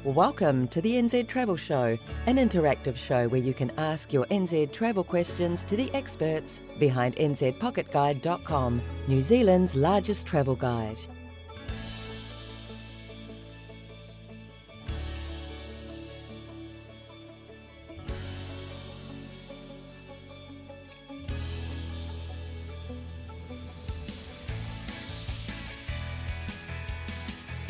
Welcome to the NZ Travel Show, an interactive show where you can ask your NZ travel questions to the experts behind nzpocketguide.com, New Zealand's largest travel guide.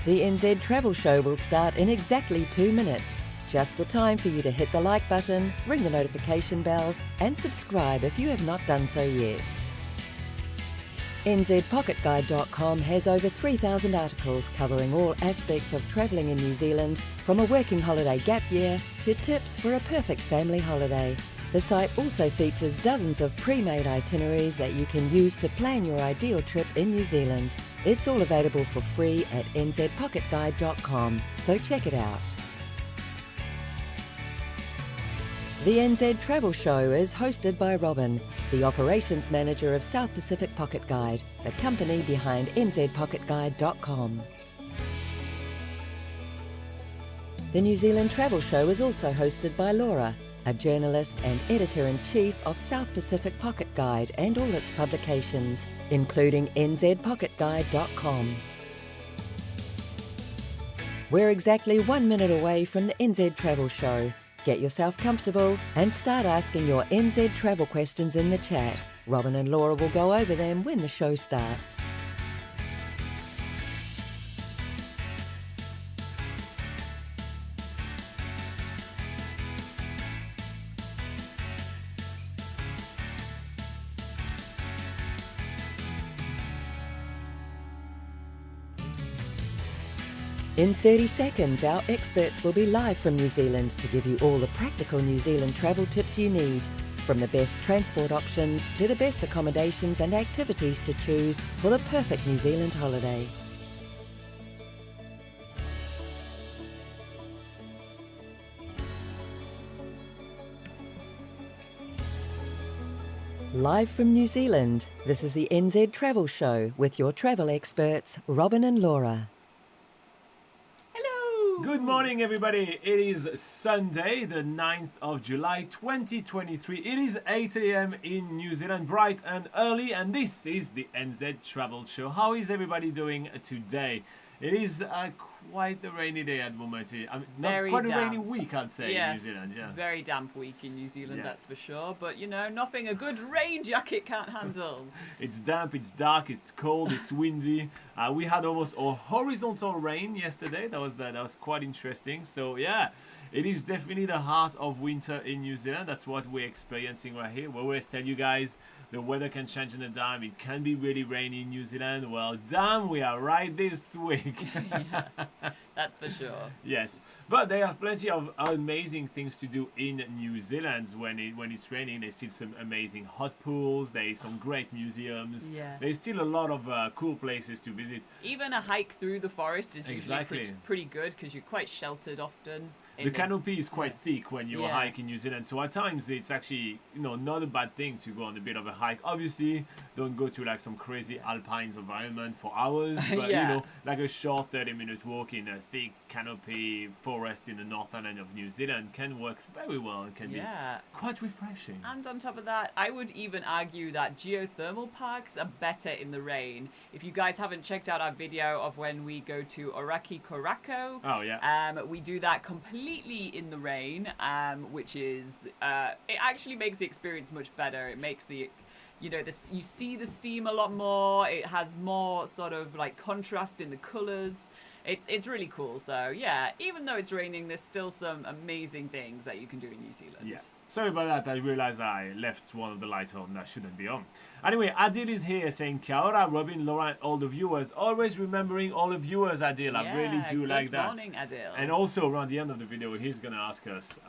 The NZ Travel Show will start in exactly 2 minutes. Just the time for you to hit the like button, ring the notification bell, and subscribe if you have not done so yet. NZPocketGuide.com has over 3,000 articles covering all aspects of travelling in New Zealand, from a working holiday gap year to tips for a perfect family holiday. The site also features dozens of pre-made itineraries that you can use to plan your ideal trip in New Zealand. It's all available for free at nzpocketguide.com, so check it out. The NZ Travel Show is hosted by Robin, the Operations Manager of South Pacific Pocket Guide, the company behind nzpocketguide.com. The New Zealand Travel Show is also hosted by Laura, a journalist and editor-in-chief of South Pacific Pocket Guide and all its publications, including nzpocketguide.com. We're exactly 1 minute away from the NZ Travel Show. Get yourself comfortable and start asking your NZ travel questions in the chat. Robin and Laura will go over them when the show starts. In 30 seconds, our experts will be live from New Zealand to give you all the practical New Zealand travel tips you need, from the best transport options to the best accommodations and activities to choose for the perfect New Zealand holiday. Live from New Zealand, this is the NZ Travel Show with your travel experts, Robin and Laura. Good morning, everybody. It is Sunday, the 9th of July, 2023. It is 8 a.m. in New Zealand, bright and early, and this is the NZ Travel Show. How is everybody doing today? It is quite a rainy day at the moment. I mean, not quite a rainy week, I'd say, in New Zealand. Yeah, very damp week in New Zealand, that's for sure. But, you know, nothing a good rain jacket can't handle. It's damp, it's dark, it's cold, it's windy. We had almost a horizontal rain yesterday. That was quite interesting. So, yeah, it is definitely the heart of winter in New Zealand. That's what we're experiencing right here. We always tell you guys the weather can change in a dime. It can be really rainy in New Zealand. Well, damn, we are right this week. Yeah, that's for sure. Yes, but there are plenty of amazing things to do in New Zealand when it's raining. There's still some amazing hot pools. There's some great museums. Yeah. There's still a lot of cool places to visit. Even a hike through the forest is usually pretty good because you're quite sheltered often. The canopy is quite thick when you hike in New Zealand, so at times it's actually not a bad thing to go on a bit of a hike. Obviously, don't go to like some crazy alpine environment for hours, but like a short 30-minute walk in a thick canopy forest in the north island of New Zealand can work very well and can be quite refreshing. And on top of that, I would even argue that geothermal parks are better in the rain. If you guys haven't checked out our video of when we go to Oraki Korako, we do that completely in the rain, which is it actually makes the experience much better. It makes the you see the steam a lot more. It has more sort of like contrast in the colors. It's really cool. So yeah, even though it's raining, there's still some amazing things that you can do in New Zealand. Yeah. Sorry about that, I realized I left one of the lights on that shouldn't be on. Anyway, Adil is here saying, Kia ora, Robin, Laura, and all the viewers. Always remembering all the viewers, Adil. I really do like that. Good morning, Adil. And also, around the end of the video, he's going to ask us,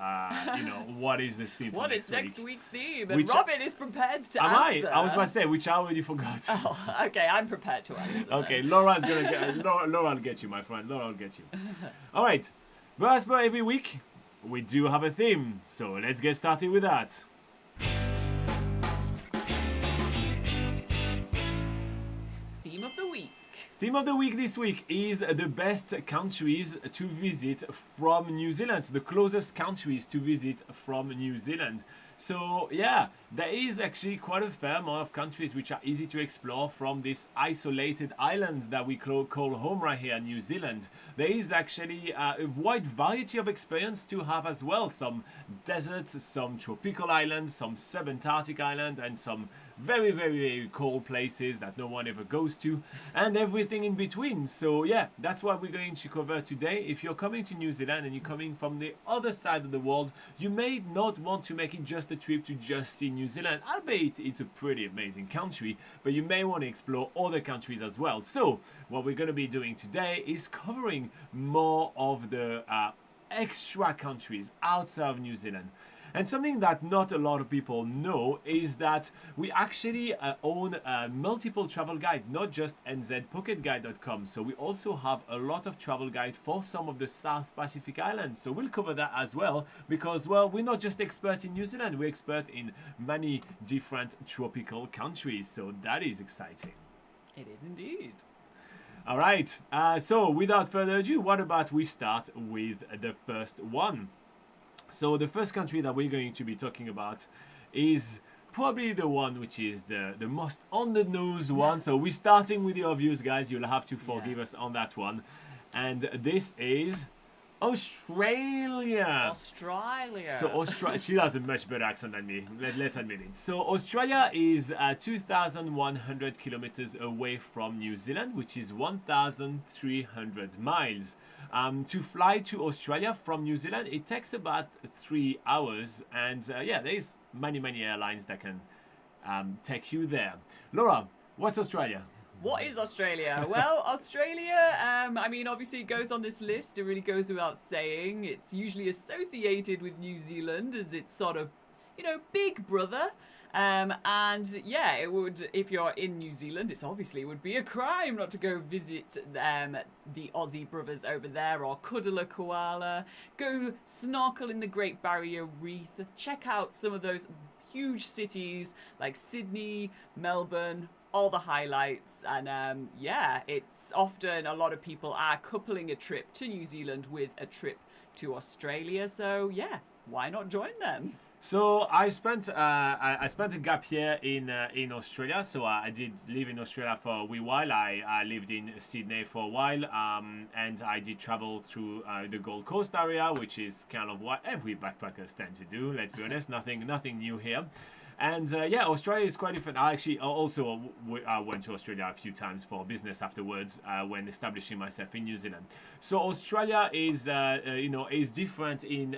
what is this theme for next week? What is next week's theme? And Robin is prepared to answer. I was about to say, which I already forgot. Oh, okay, I'm prepared to answer. Okay, Laura's going to get... Laura will get you, my friend. Laura will get you. All right. But as per every week, we do have a theme, so let's get started with that. Theme of the week. Theme of the week this week is the best countries to visit from New Zealand. So the closest countries to visit from New Zealand. So yeah, there is actually quite a fair amount of countries which are easy to explore from this isolated island that we call home right here in New Zealand. There is actually a wide variety of experience to have as well. Some deserts, some tropical islands, some sub-Antarctic island, and some very, very, very cold places that no one ever goes to, and everything in between. So yeah, that's what we're going to cover today. If you're coming to New Zealand and you're coming from the other side of the world, you may not want to make it just a trip to just see New Zealand, albeit it's a pretty amazing country, but you may want to explore other countries as well. So what we're going to be doing today is covering more of the extra countries outside of New Zealand. And something that not a lot of people know is that we actually own multiple travel guide, not just nzpocketguide.com. So we also have a lot of travel guide for some of the South Pacific islands. So we'll cover that as well because, well, we're not just expert in New Zealand, we're expert in many different tropical countries. So that is exciting. It is indeed. All right. So without further ado, what about we start with the first one? So the first country that we're going to be talking about is probably the one which is the most on the nose one. So we're starting with the obvious, guys. You'll have to forgive us on that one. And this is Australia. Australia. So she has a much better accent than me. Let's admit it. So Australia is 2,100 kilometers away from New Zealand, which is 1,300 miles. To fly to Australia from New Zealand, it takes about 3 hours, and yeah, there's many airlines that can take you there. Laura, what's Australia? What is Australia? Well, Australia, I mean, obviously it goes on this list. It really goes without saying. It's usually associated with New Zealand as its sort of, you know, big brother. And yeah, it would, if you're in New Zealand, it would be a crime not to go visit the Aussie brothers over there, or cuddle a koala, go snorkel in the Great Barrier Reef, check out some of those huge cities like Sydney, Melbourne, all the highlights. And yeah, it's often a lot of people are coupling a trip to New Zealand with a trip to Australia. So yeah, why not join them? So I spent a gap year in Australia. So I did live in Australia for a wee while. I lived in Sydney for a while, and I did travel through the Gold Coast area, which is kind of what every backpackers tend to do. Let's be honest, nothing new here. And yeah, Australia is quite different. I actually also went to Australia a few times for business afterwards when establishing myself in New Zealand. So Australia is is different in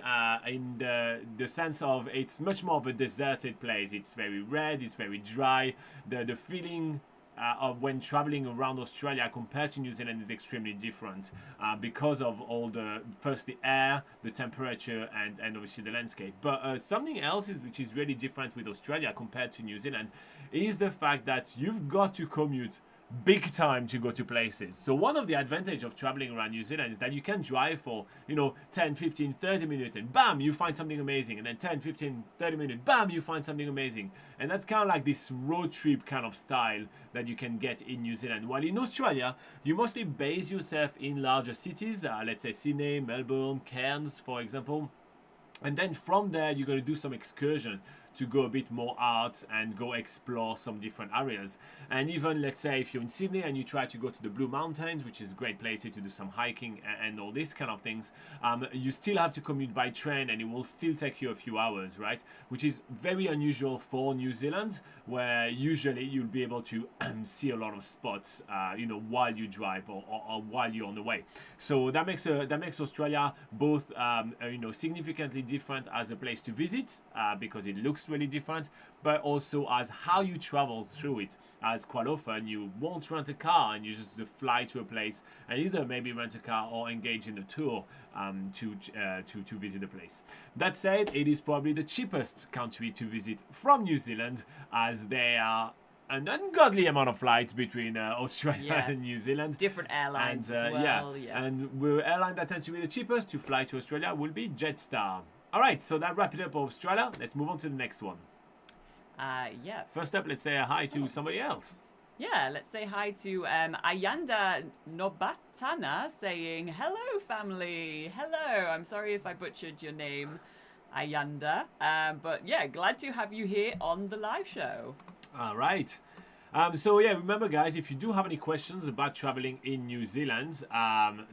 the sense of it's much more of a deserted place. It's very red. It's very dry. The feeling of when traveling around Australia compared to New Zealand is extremely different because of all the air, the temperature, and obviously the landscape. But something else which is really different with Australia compared to New Zealand is the fact that you've got to commute big time to go to places. So one of the advantages of traveling around New Zealand is that you can drive for 10, 15, 30 minutes and bam, you find something amazing, and then 10, 15, 30 minutes, bam, you find something amazing. And that's kind of like this road trip kind of style that you can get in New Zealand. While in Australia, you mostly base yourself in larger cities, let's say Sydney, Melbourne, Cairns, for example. And then from there, you're going to do some excursion to go a bit more out and go explore some different areas. And even, let's say, if you're in Sydney and you try to go to the Blue Mountains, which is a great place to do some hiking and all these kind of things, you still have to commute by train, and it will still take you a few hours, right? Which is very unusual for New Zealand, where usually you'll be able to see a lot of spots, while you drive or while you're on the way. So that makes Australia both, significantly different as a place to visit because it looks really different, but also as how you travel through it, as quite often you won't rent a car and you just fly to a place and either maybe rent a car or engage in a tour to visit a place. That said, it is probably the cheapest country to visit from New Zealand, as there are an ungodly amount of flights between Australia and New Zealand. Different airlines as well. Yeah. And the airline that tends to be the cheapest to fly to Australia will be Jetstar. All right, so that wraps it up for Australia. Let's move on to the next one. Yeah. First up, let's say a hi to somebody else. Yeah, let's say hi to Ayanda Nobatana saying, hello, family. Hello. I'm sorry if I butchered your name, Ayanda. But yeah, glad to have you here on the live show. All right. So yeah, remember guys, if you do have any questions about traveling in New Zealand,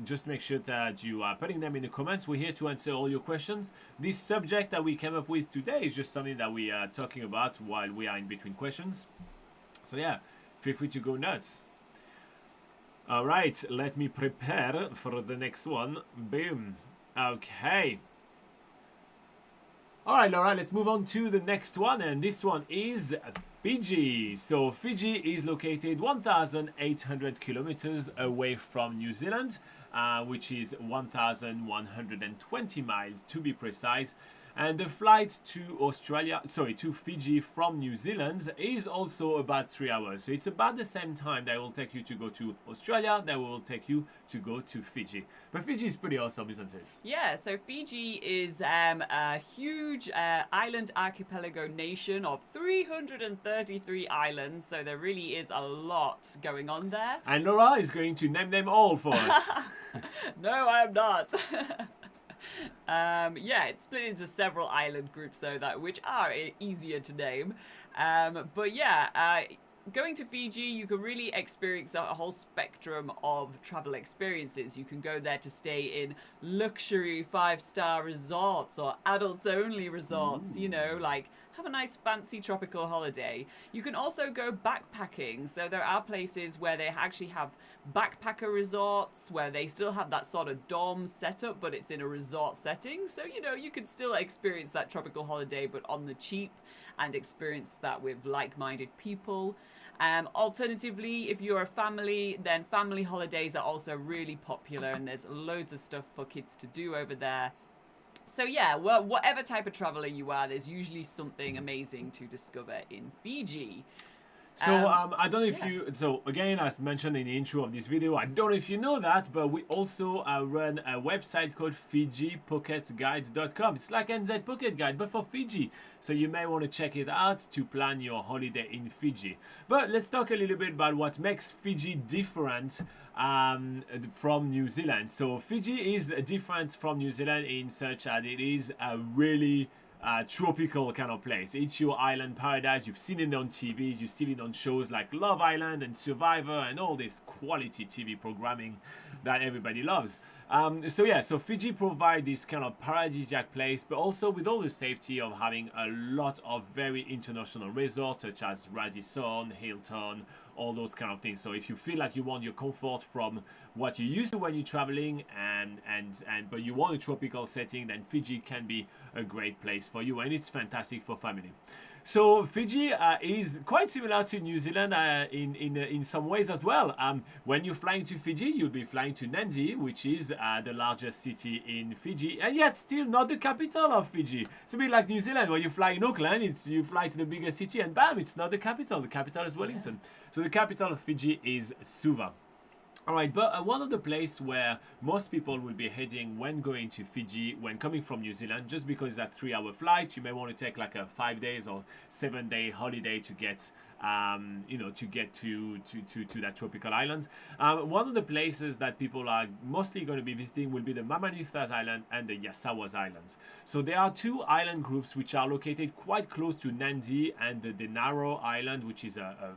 just make sure that you are putting them in the comments. We're here to answer all your questions. This subject that we came up with today is just something that we are talking about while we are in between questions. So yeah, feel free to go nuts. All right, let me prepare for the next one. Boom. Okay. All right, Laura, let's move on to the next one, and this one is Fiji. So Fiji is located 1,800 kilometers away from New Zealand, which is 1,120 miles to be precise. And the flight to Fiji from New Zealand is also about 3 hours. So it's about the same time that will take you to go to Australia that will take you to go to Fiji. But Fiji is pretty awesome, isn't it? Yeah, so Fiji is a huge island archipelago nation of 333 islands. So there really is a lot going on there. And Laura is going to name them all for us. No, I am not. Yeah, it's split into several island groups, which are easier to name. But yeah, going to Fiji, you can really experience a whole spectrum of travel experiences. You can go there to stay in luxury 5-star resorts or adults-only resorts. You know, like have a nice fancy tropical holiday. You can also go backpacking. So there are places where they actually have backpacker resorts where they still have that sort of dorm setup, but it's in a resort setting. So, you know, you can still experience that tropical holiday, but on the cheap, and experience that with like-minded people. Alternatively, if you're a family, then family holidays are also really popular, and there's loads of stuff for kids to do over there. So yeah, well, whatever type of traveler you are, there's usually something amazing to discover in Fiji. So I don't know if you, so again, as mentioned in the intro of this video, I don't know if you know that, but we also run a website called FijiPocketGuide.com. It's like NZ Pocket Guide, but for Fiji. So you may want to check it out to plan your holiday in Fiji. But let's talk a little bit about what makes Fiji different from New Zealand. So Fiji is different from New Zealand in such that it is a really tropical kind of place. It's your island paradise. You've seen it on TVs, you've seen it on shows like Love Island and Survivor and all this quality TV programming that everybody loves. So Fiji provide this kind of paradisiac place, but also with all the safety of having a lot of very international resorts such as Radisson, Hilton, all those kind of things. So if you feel like you want your comfort from what you used to when you're traveling but you want a tropical setting, then Fiji can be a great place for you, and it's fantastic for family. So Fiji is quite similar to New Zealand in some ways as well. When you're flying to Fiji, you'll be flying to Nadi, which is the largest city in Fiji, and yet still not the capital of Fiji. It's a bit like New Zealand. When you fly in Auckland, you fly to the biggest city, and bam, it's not the capital. The capital is Wellington. So the capital of Fiji is Suva. All right, but one of the places where most people will be heading when going to Fiji, when coming from New Zealand, just because that 3-hour flight, you may want to take like a 5 days or 7-day holiday to get, to that tropical island. One of the places that people are mostly going to be visiting will be the Mamanutas Island and the Yasawas Islands. So there are two island groups which are located quite close to Nadi and the Denaro Island, which is a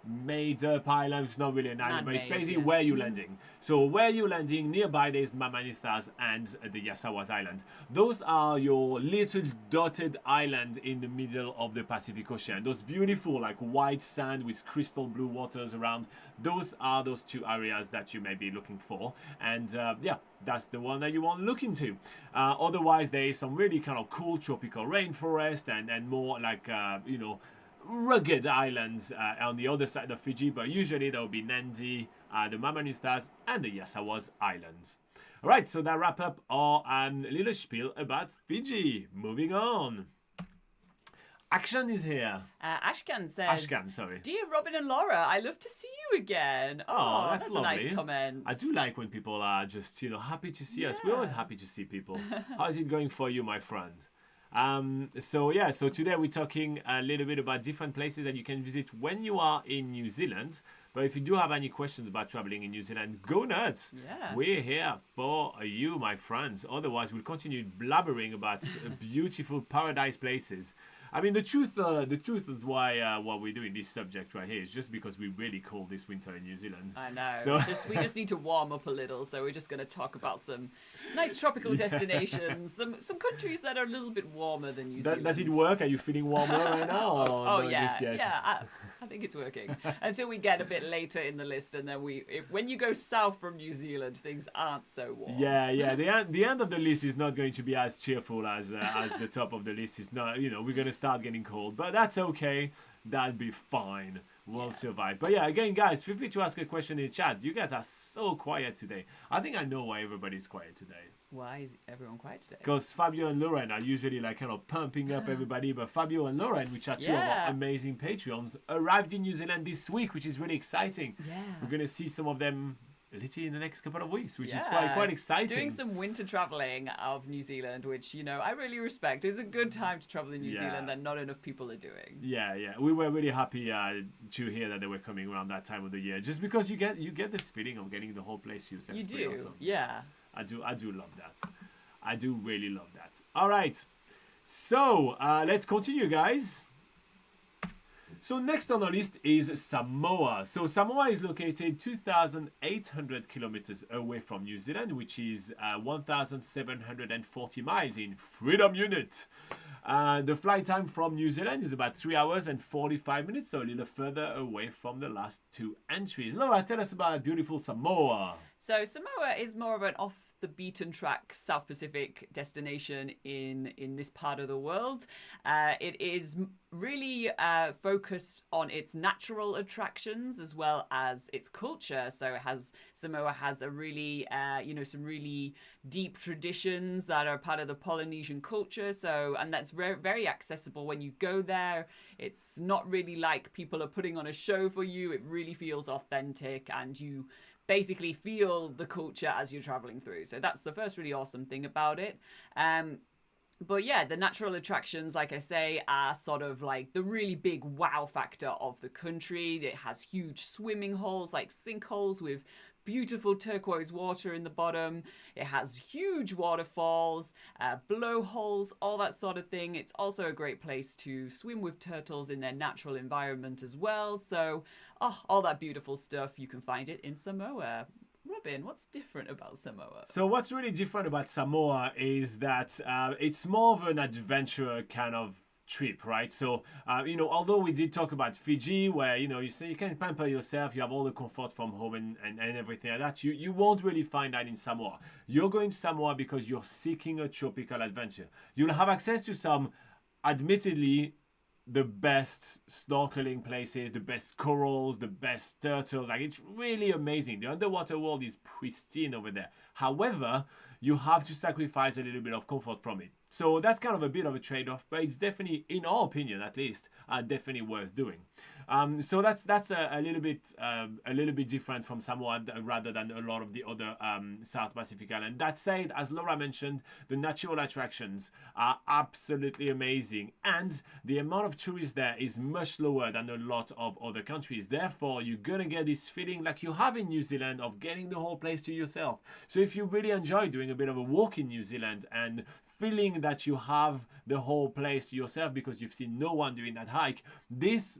made up island. It's not really an island, but it's basically where you're landing. So where you're landing, nearby there's Mamanutas and the Yasawas Island. Those are your little dotted island in the middle of the Pacific Ocean. Those beautiful like white sand with crystal blue waters around. Those are those two areas that you may be looking for. And that's the one that you want to look into. Otherwise, there is some really kind of cool tropical rainforest and more like, rugged islands on the other side of Fiji, but usually there will be Nadi, the Mamanutas, and the Yasawas Islands. All right, so that wrap up our little spiel about Fiji. Moving on. Action is here. Ashkan, sorry. Dear Robin and Laura, I love to see you again. Oh, that's lovely. A nice comment. I do like when people are just, happy to see us. We're always happy to see people. How is it going for you, my friend? So today we're talking a little bit about different places that you can visit when you are in New Zealand. But if you do have any questions about traveling in New Zealand, go nuts. Yeah. We're here for you, my friends. Otherwise, we'll continue blabbering about beautiful paradise places. I mean, the truth is why we're doing this subject right here is just because we really cold this winter in New Zealand. I know. So we just need to warm up a little. So we're just going to talk about some nice tropical destinations, some countries that are a little bit warmer than New Zealand. Does it work? Are you feeling warmer right now? Oh yeah. I think it's working. Until we get a bit later in the list, and then when you go south from New Zealand, things aren't so warm. Yeah. The end of the list is not going to be as cheerful as the top of the list is. Not. We're going to start getting cold, but that's okay. That'll be fine. We'll survive. But yeah, again, guys, feel free to ask a question in the chat. You guys are so quiet today. I think I know why everybody's quiet today. Why is everyone quiet today? Because Fabio and Lauren are usually like kind of pumping up everybody. But Fabio and Lauren, which are two of our amazing Patreons, arrived in New Zealand this week, which is really exciting. Yeah. We're going to see some of them literally in the next couple of weeks, which is quite exciting. Doing some winter traveling of New Zealand, which, I really respect. It's a good time to travel in New Zealand that not enough people are doing. Yeah. We were really happy to hear that they were coming around that time of the year, just because you get this feeling of getting the whole place to yourself. You it's pretty do, awesome. yeah. I do love that. I do really love that. All right. So, let's continue, guys. So next on the list is Samoa. So Samoa is located 2,800 kilometers away from New Zealand, which is 1,740 miles in freedom unit. The flight time from New Zealand is about 3 hours and 45 minutes, so a little further away from the last two entries. Laura, tell us about beautiful Samoa. So Samoa is more of an off the beaten track South Pacific destination in this part of the world. It is really focused on its natural attractions as well as its culture. So Samoa has a really some really deep traditions that are part of the Polynesian culture. And that's very, very accessible when you go there. It's not really like people are putting on a show for you. It really feels authentic, and you basically feel the culture as you're traveling through. So that's the first really awesome thing about it. But yeah, the natural attractions, like I say, are sort of like the really big wow factor of the country. It has huge swimming holes, like sinkholes with beautiful turquoise water in the bottom. It has huge waterfalls, blowholes, all that sort of thing. It's also a great place to swim with turtles in their natural environment as well. So, all that beautiful stuff, you can find it in Samoa. Robin, what's different about Samoa? So what's really different about Samoa is that it's more of an adventure kind of trip, right? So, although we did talk about Fiji, where, you say you can pamper yourself, you have all the comfort from home and everything like that, you won't really find that in Samoa. You're going to Samoa because you're seeking a tropical adventure. You'll have access to some, admittedly, the best snorkeling places, the best corals, the best turtles. Like, it's really amazing. The underwater world is pristine over there. However, you have to sacrifice a little bit of comfort from it. So that's kind of a bit of a trade-off, but it's definitely, in our opinion at least, definitely worth doing. So that's a little bit different from Samoa rather than a lot of the other South Pacific islands. That said, as Laura mentioned, the natural attractions are absolutely amazing, and the amount of tourists there is much lower than a lot of other countries. Therefore, you're gonna get this feeling like you have in New Zealand of getting the whole place to yourself. So if you really enjoy doing a bit of a walk in New Zealand and feeling that you have the whole place to yourself because you've seen no one doing that hike, this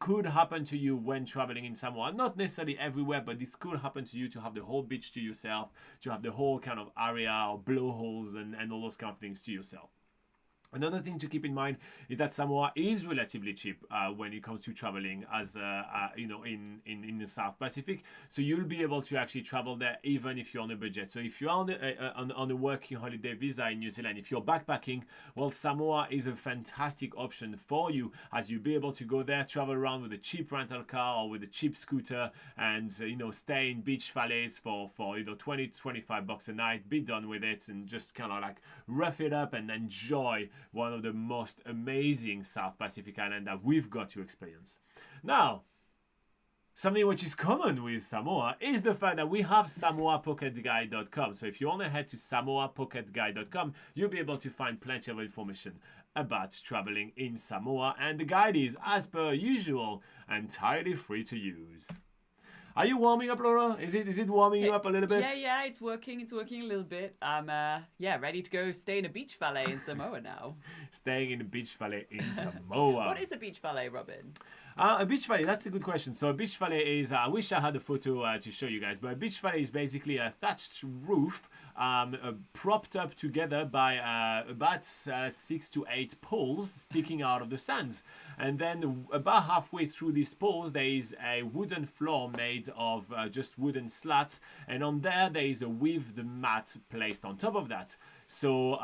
could happen to you when traveling in Samoa. Not necessarily everywhere, but this could happen to you, to have the whole beach to yourself, to have the whole kind of area or blowholes and all those kind of things to yourself. Another thing to keep in mind is that Samoa is relatively cheap when it comes to traveling, as in the South Pacific. So you'll be able to actually travel there even if you're on a budget. So if you're on a working holiday visa in New Zealand, if you're backpacking, well, Samoa is a fantastic option for you, as you'll be able to go there, travel around with a cheap rental car or with a cheap scooter, and stay in beach valleys for 20 to 25 bucks a night, be done with it, and just kind of like rough it up and enjoy one of the most amazing South Pacific islands that we've got to experience. Now, something which is common with Samoa is the fact that we have samoapocketguide.com. So if you want to head to samoapocketguide.com, you'll be able to find plenty of information about traveling in Samoa. And the guide is, as per usual, entirely free to use. Are you warming up, Laura? Is it warming you up a little bit? Yeah, it's working. It's working a little bit. I'm ready to go stay in a beach valet in Samoa now. Staying in a beach valet in Samoa. What is a beach valet, Robin? A beach valet, that's a good question. So a beach valet is, I wish I had a photo to show you guys, but a beach valet is basically a thatched roof propped up together by about 6 to 8 poles sticking out of the sands. And then about halfway through these poles, there is a wooden floor made of just wooden slats. And on there is a weaved mat placed on top of that. So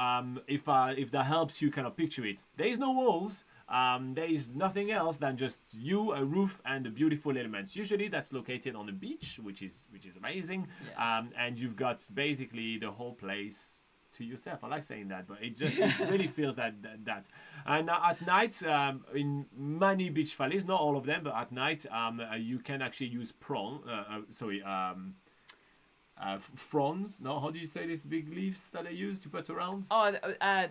if that helps you kind of picture it, there is no walls. There is nothing else than just you, a roof, and the beautiful elements. Usually that's located on the beach, which is amazing. Yeah. And you've got basically the whole place to yourself. I like saying that, but it really feels that. And at night, in many beach valleys, not all of them, but at night, you can actually use fronds. No, how do you say these big leaves that they use to put around?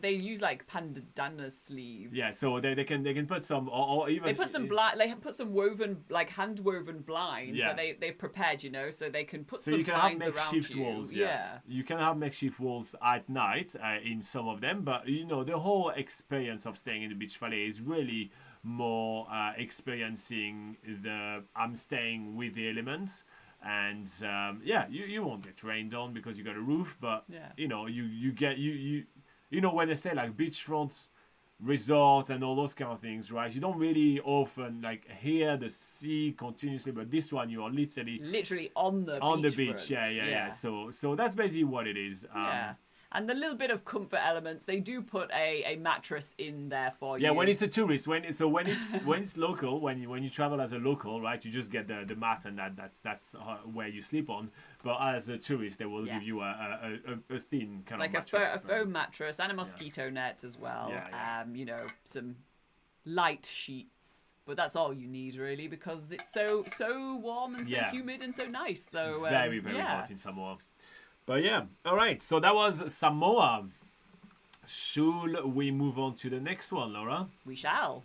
They use like bandana sleeves. Yeah, so they can put some, or even they put some they put some woven, like hand woven blinds that they've prepared, so they can put some blinds around you. So you can have makeshift walls. Yeah, you can have makeshift walls at night in some of them, but the whole experience of staying in the beach valet is really more experiencing I'm staying with the elements. And you won't get rained on because you got a roof, but you get when they say like beachfront resort and all those kind of things, right? You don't really often like hear the sea continuously, but this one you are literally on the beach. Yeah. So that's basically what it is. And the little bit of comfort elements, they do put a mattress in there for you. Yeah, when it's a tourist, when it's local, when you travel as a local, right, you just get the mat and that's where you sleep on. But as a tourist, they will give you a thin kind of mattress. Like a foam mattress and a mosquito net as well. Yeah. Some light sheets. But that's all you need really because it's so warm and so humid and so nice. So very hot in Samoa. But yeah, all right. So that was Samoa. Should we move on to the next one, Laura? We shall.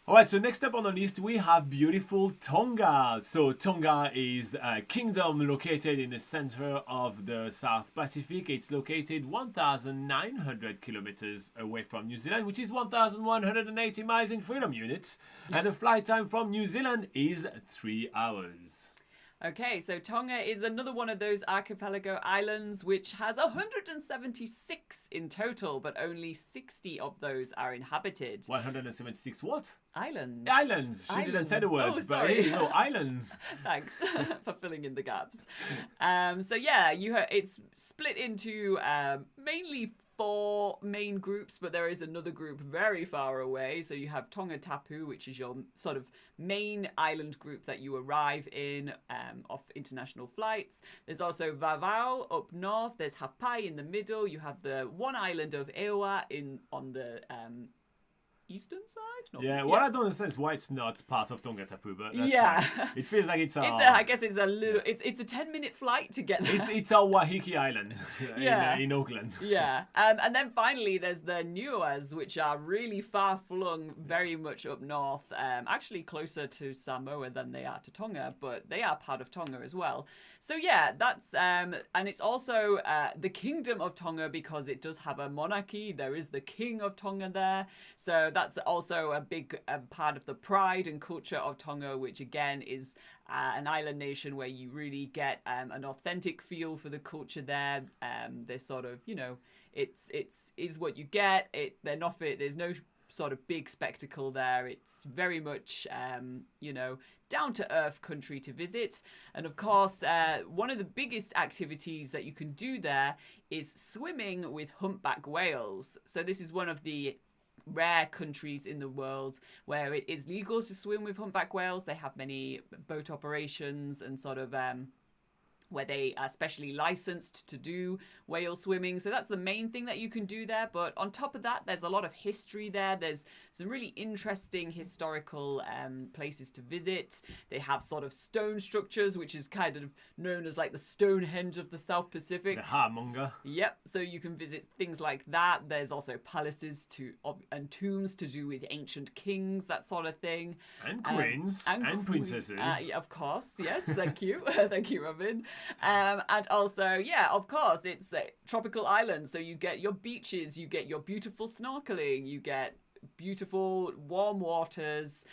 All right, so next up on the list, we have beautiful Tonga. So Tonga is a kingdom located in the center of the South Pacific. It's located 1,900 kilometers away from New Zealand, which is 1,180 miles in freedom units. And the flight time from New Zealand is 3 hours. Okay, so Tonga is another one of those archipelago islands which has 176 in total, but only 60 of those are inhabited. 176 what? Islands. Islands. She didn't say the words, but here you go, islands. Thanks for filling in the gaps. It's split into mainly 4 main groups, but there is another group very far away. So you have Tonga Tapu, which is your sort of main island group that you arrive in off international flights. There's also Vavau up north. There's Hapai in the middle. You have the one island of Eoa on the eastern side. What I don't understand is why it's not part of Tonga Tapu, but that's fine. It feels like it's I guess it's a little. It's a 10-minute flight to get there. It's a Waiheke Island in Auckland. Yeah, and then finally there's the Niues, which are really far flung, very much up north. Actually closer to Samoa than they are to Tonga, but they are part of Tonga as well. So yeah, that's and it's also the Kingdom of Tonga because it does have a monarchy. There is the King of Tonga there, so that's also a big part of the pride and culture of Tonga, which again is an island nation where you really get an authentic feel for the culture there. There's sort of it's is what you get. There's no sort of big spectacle there. It's very much down to earth country to visit. And of course, one of the biggest activities that you can do there is swimming with humpback whales. So this is one of the rare countries in the world where it is legal to swim with humpback whales. They have many boat operations and sort of where they are specially licensed to do whale swimming. So that's the main thing that you can do there. But on top of that, there's a lot of history there. There's some really interesting historical places to visit. They have sort of stone structures, which is kind of known as like the Stonehenge of the South Pacific. The Hamonga. Yep. So you can visit things like that. There's also palaces and tombs to do with ancient kings, that sort of thing. And queens. And princesses. Yeah, of course. Yes. Thank you. Thank you, Robin. And also, yeah, of course, it's a tropical island. So you get your beaches, you get your beautiful snorkeling, you get beautiful warm waters,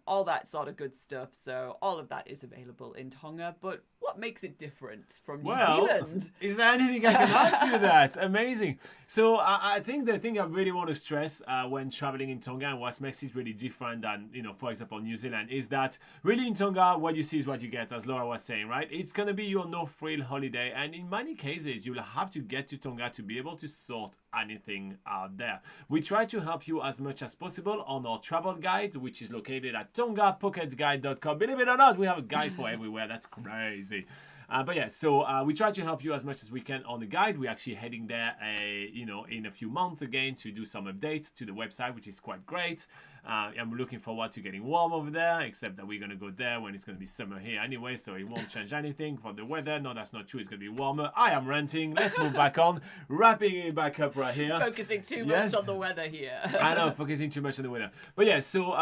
all that sort of good stuff. So all of that is available in Tonga. But what makes it different from New Zealand? Is there anything I can add to that? Amazing. So I think the thing I really want to stress when traveling in Tonga and what makes it really different than, for example, New Zealand is that really in Tonga, what you see is what you get, as Laura was saying, right? It's going to be your no-frill holiday. And in many cases, you'll have to get to Tonga to be able to sort anything out there. We try to help you as much as possible on our travel guide, which is located at tongapocketguide.com. Believe it or not, we have a guide for everywhere. That's crazy. But yeah, so we try to help you as much as we can on the guide. We're actually heading there, in a few months again to do some updates to the website, which is quite great. I'm looking forward to getting warm over there, except that we're going to go there when it's going to be summer here anyway, so it won't change anything for the weather. No, that's not true. It's going to be warmer. I am ranting. Let's move back on. Wrapping it back up right here. Focusing too much on the weather here. I know, focusing too much on the weather. But yeah, so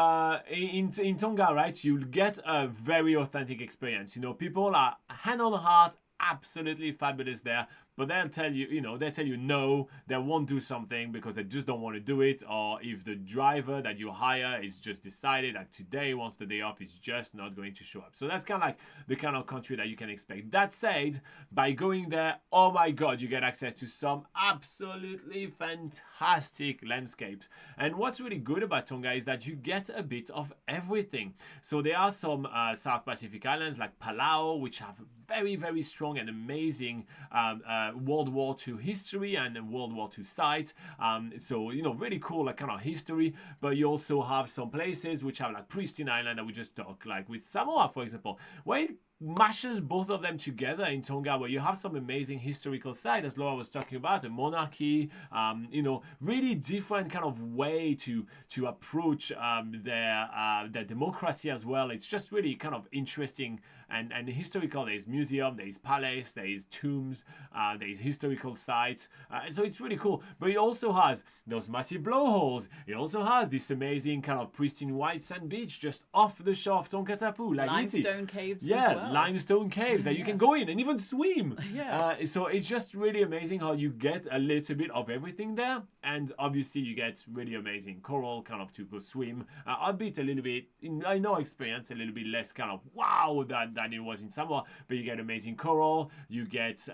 in Tonga, right, you'll get a very authentic experience. People are hand on heart, absolutely fabulous there. But they'll tell you, no, they won't do something because they just don't want to do it. Or if the driver that you hire is just decided that today, wants the day off, is just not going to show up. So that's kind of like the kind of country that you can expect. That said, by going there, oh my God, you get access to some absolutely fantastic landscapes. And what's really good about Tonga is that you get a bit of everything. So there are some South Pacific islands like Palau, which have very, very strong and amazing World War II history and World War II sites. So, really cool, like kind of history. But you also have some places which have like pristine island that we just talked, like with Samoa, for example, where it mashes both of them together in Tonga, where you have some amazing historical site, as Laura was talking about, a monarchy, really different kind of way to approach their democracy as well. It's just really kind of interesting and historical. There's museum, there's palace, there's tombs, there's historical sites. So it's really cool. But it also has those massive blowholes. It also has this amazing kind of pristine white sand beach just off the shore of Tongatapu. Like limestone caves as well. Limestone caves that you can go in and even swim. Yeah. So it's just really amazing how you get a little bit of everything there. And obviously you get really amazing coral kind of to go swim. Albeit a little bit, I know experience, a little bit less kind of wow than it was in Samoa. But you get amazing coral. You get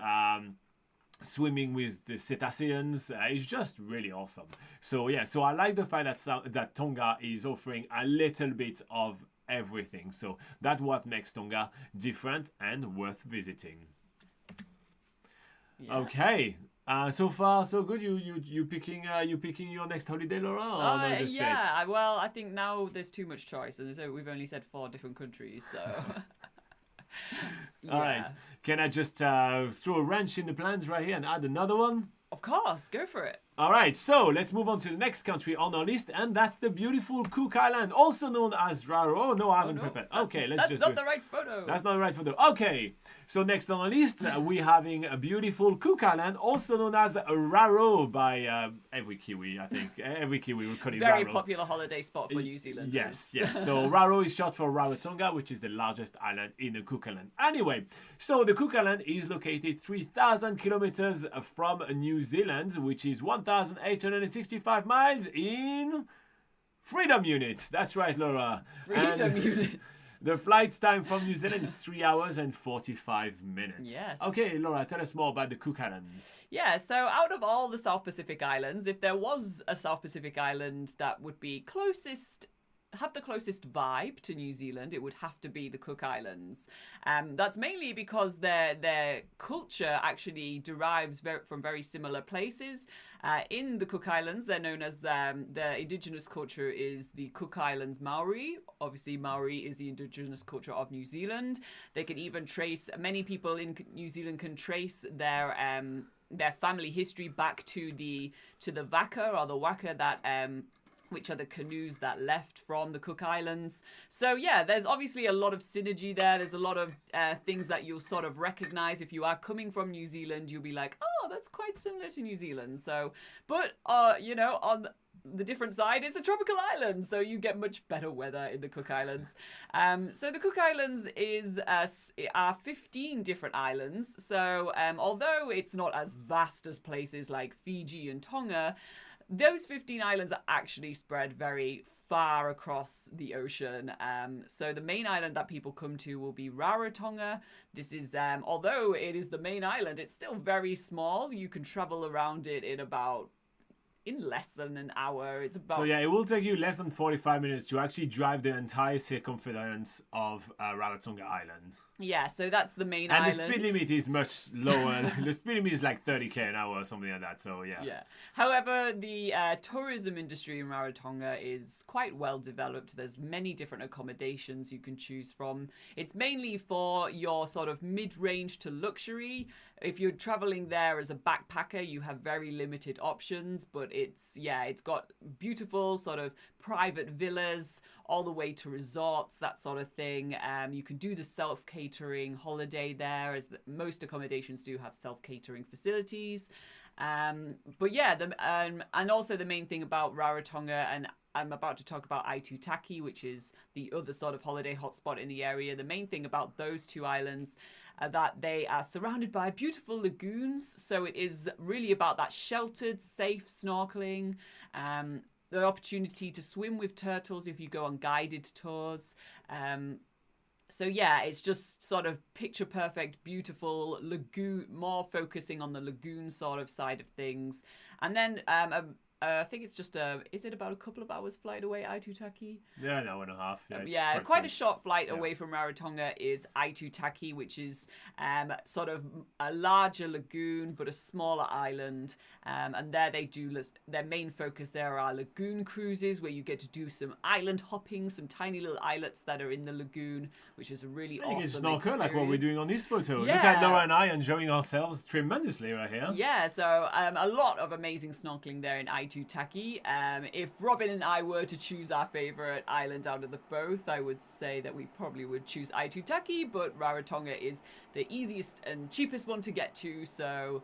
swimming with the cetaceans. It's just really awesome. So yeah, so I like the fact that Tonga is offering a little bit of everything. So that's what makes Tonga different and worth visiting. Yeah. Okay. So far so good. You picking your next holiday, Laura? Or no, just yeah. Well, I think now there's too much choice, and so we've only said 4 different countries. So. All right. Can I just throw a wrench in the plans right here and add another one? Of course, go for it. All right, so let's move on to the next country on our list, and that's the beautiful Cook Island, also known as Raro. Oh, no, I haven't prepared. Okay, let's just... That's not the right photo. That's not the right photo. Okay, so next on our list, we're having a beautiful Cook Island, also known as Raro by every Kiwi, I think. Every Kiwi will call it Raro. Very popular holiday spot for New Zealand. Yes. So Raro is short for Rarotonga, which is the largest island in the Cook Island. Anyway, so the Cook Island is located 3,000 kilometers from New Zealand, which is 1,865 miles in freedom units. That's right, Laura. Freedom units. The flight time from New Zealand is 3 hours and 45 minutes. Yes. Okay, Laura, tell us more about the Cook Islands. Yeah, so out of all the South Pacific islands, if there was a South Pacific island that would be closest have the closest vibe to New Zealand, it would have to be the Cook Islands. That's mainly because their culture actually derives from very similar places. In the Cook Islands, they're known as, the indigenous culture is the Cook Islands Maori. Obviously, Maori is the indigenous culture of New Zealand. They can even trace, many people in New Zealand can trace their family history back to the waka or the waka that which are the canoes that left from the Cook Islands. So yeah, there's obviously a lot of synergy there. There's a lot of things that you'll sort of recognize. If you are coming from New Zealand, you'll be like, oh, that's quite similar to New Zealand. So, but you know, on the different side, it's a tropical island, so you get much better weather in the Cook Islands. So the Cook Islands are 15 different islands. So although it's not as vast as places like Fiji and Tonga, those 15 islands are actually spread very far across the ocean. So the main island that people come to will be Rarotonga. This is, although it is the main island, it's still very small. You can travel around it in less than an hour. It's about... So yeah, it will take you less than 45 minutes to actually drive the entire circumference of Rarotonga Island. Yeah, so that's the main island. And the speed limit is much lower. The speed limit is like 30 km an hour or something like that, so yeah. Yeah. However, the tourism industry in Rarotonga is quite well developed. There's many different accommodations you can choose from. It's mainly for your sort of mid-range to luxury. If you're traveling there as a backpacker, you have very limited options, but it's got beautiful sort of private villas all the way to resorts, that sort of thing. You can do the self-catering holiday there, as most accommodations do have self-catering facilities. But yeah, and also the main thing about Rarotonga, and I'm about to talk about Aitutaki, which is the other sort of holiday hotspot in the area. The main thing about those two islands that they are surrounded by beautiful lagoons. So it is really about that sheltered, safe snorkeling, the opportunity to swim with turtles if you go on guided tours. So yeah, it's just sort of picture perfect, beautiful lagoon, more focusing on the lagoon sort of side of things. And then I think it's just is it about a couple of hours flight away, Aitutaki? Yeah, an hour and a half. Yeah, quite a short flight away from Rarotonga is Aitutaki, which is sort of a larger lagoon but a smaller island. And there they do, their main focus there are lagoon cruises, where you get to do some island hopping, some tiny little islets that are in the lagoon, which is a really awesome experience. Snorkel, like what we're doing on this photo. Yeah. Look at Laura and I enjoying ourselves tremendously right here. Yeah, so a lot of amazing snorkeling there in Aitutaki. If Robin and I were to choose our favorite island out of the both, I would say that we probably would choose Aitutaki, but Rarotonga is the easiest and cheapest one to get to, so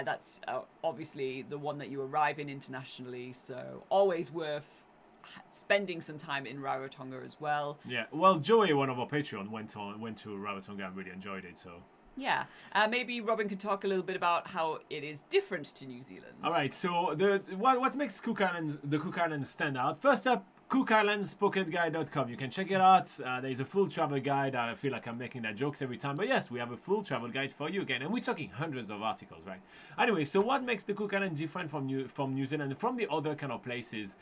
that's obviously the one that you arrive in internationally, so always worth spending some time in Rarotonga as well. Yeah, well, Joey, one of our Patreon, went to Rarotonga and really enjoyed it, so... Yeah, maybe Robin could talk a little bit about how it is different to New Zealand. All right, so what makes the Cook Islands stand out? First up, cookislandspocketguide.com. You can check it out. There's a full travel guide. I feel like I'm making that jokes every time, but yes, we have a full travel guide for you again, and we're talking hundreds of articles, right? Anyway, so what makes the Cook Islands different from New Zealand and from the other kind of places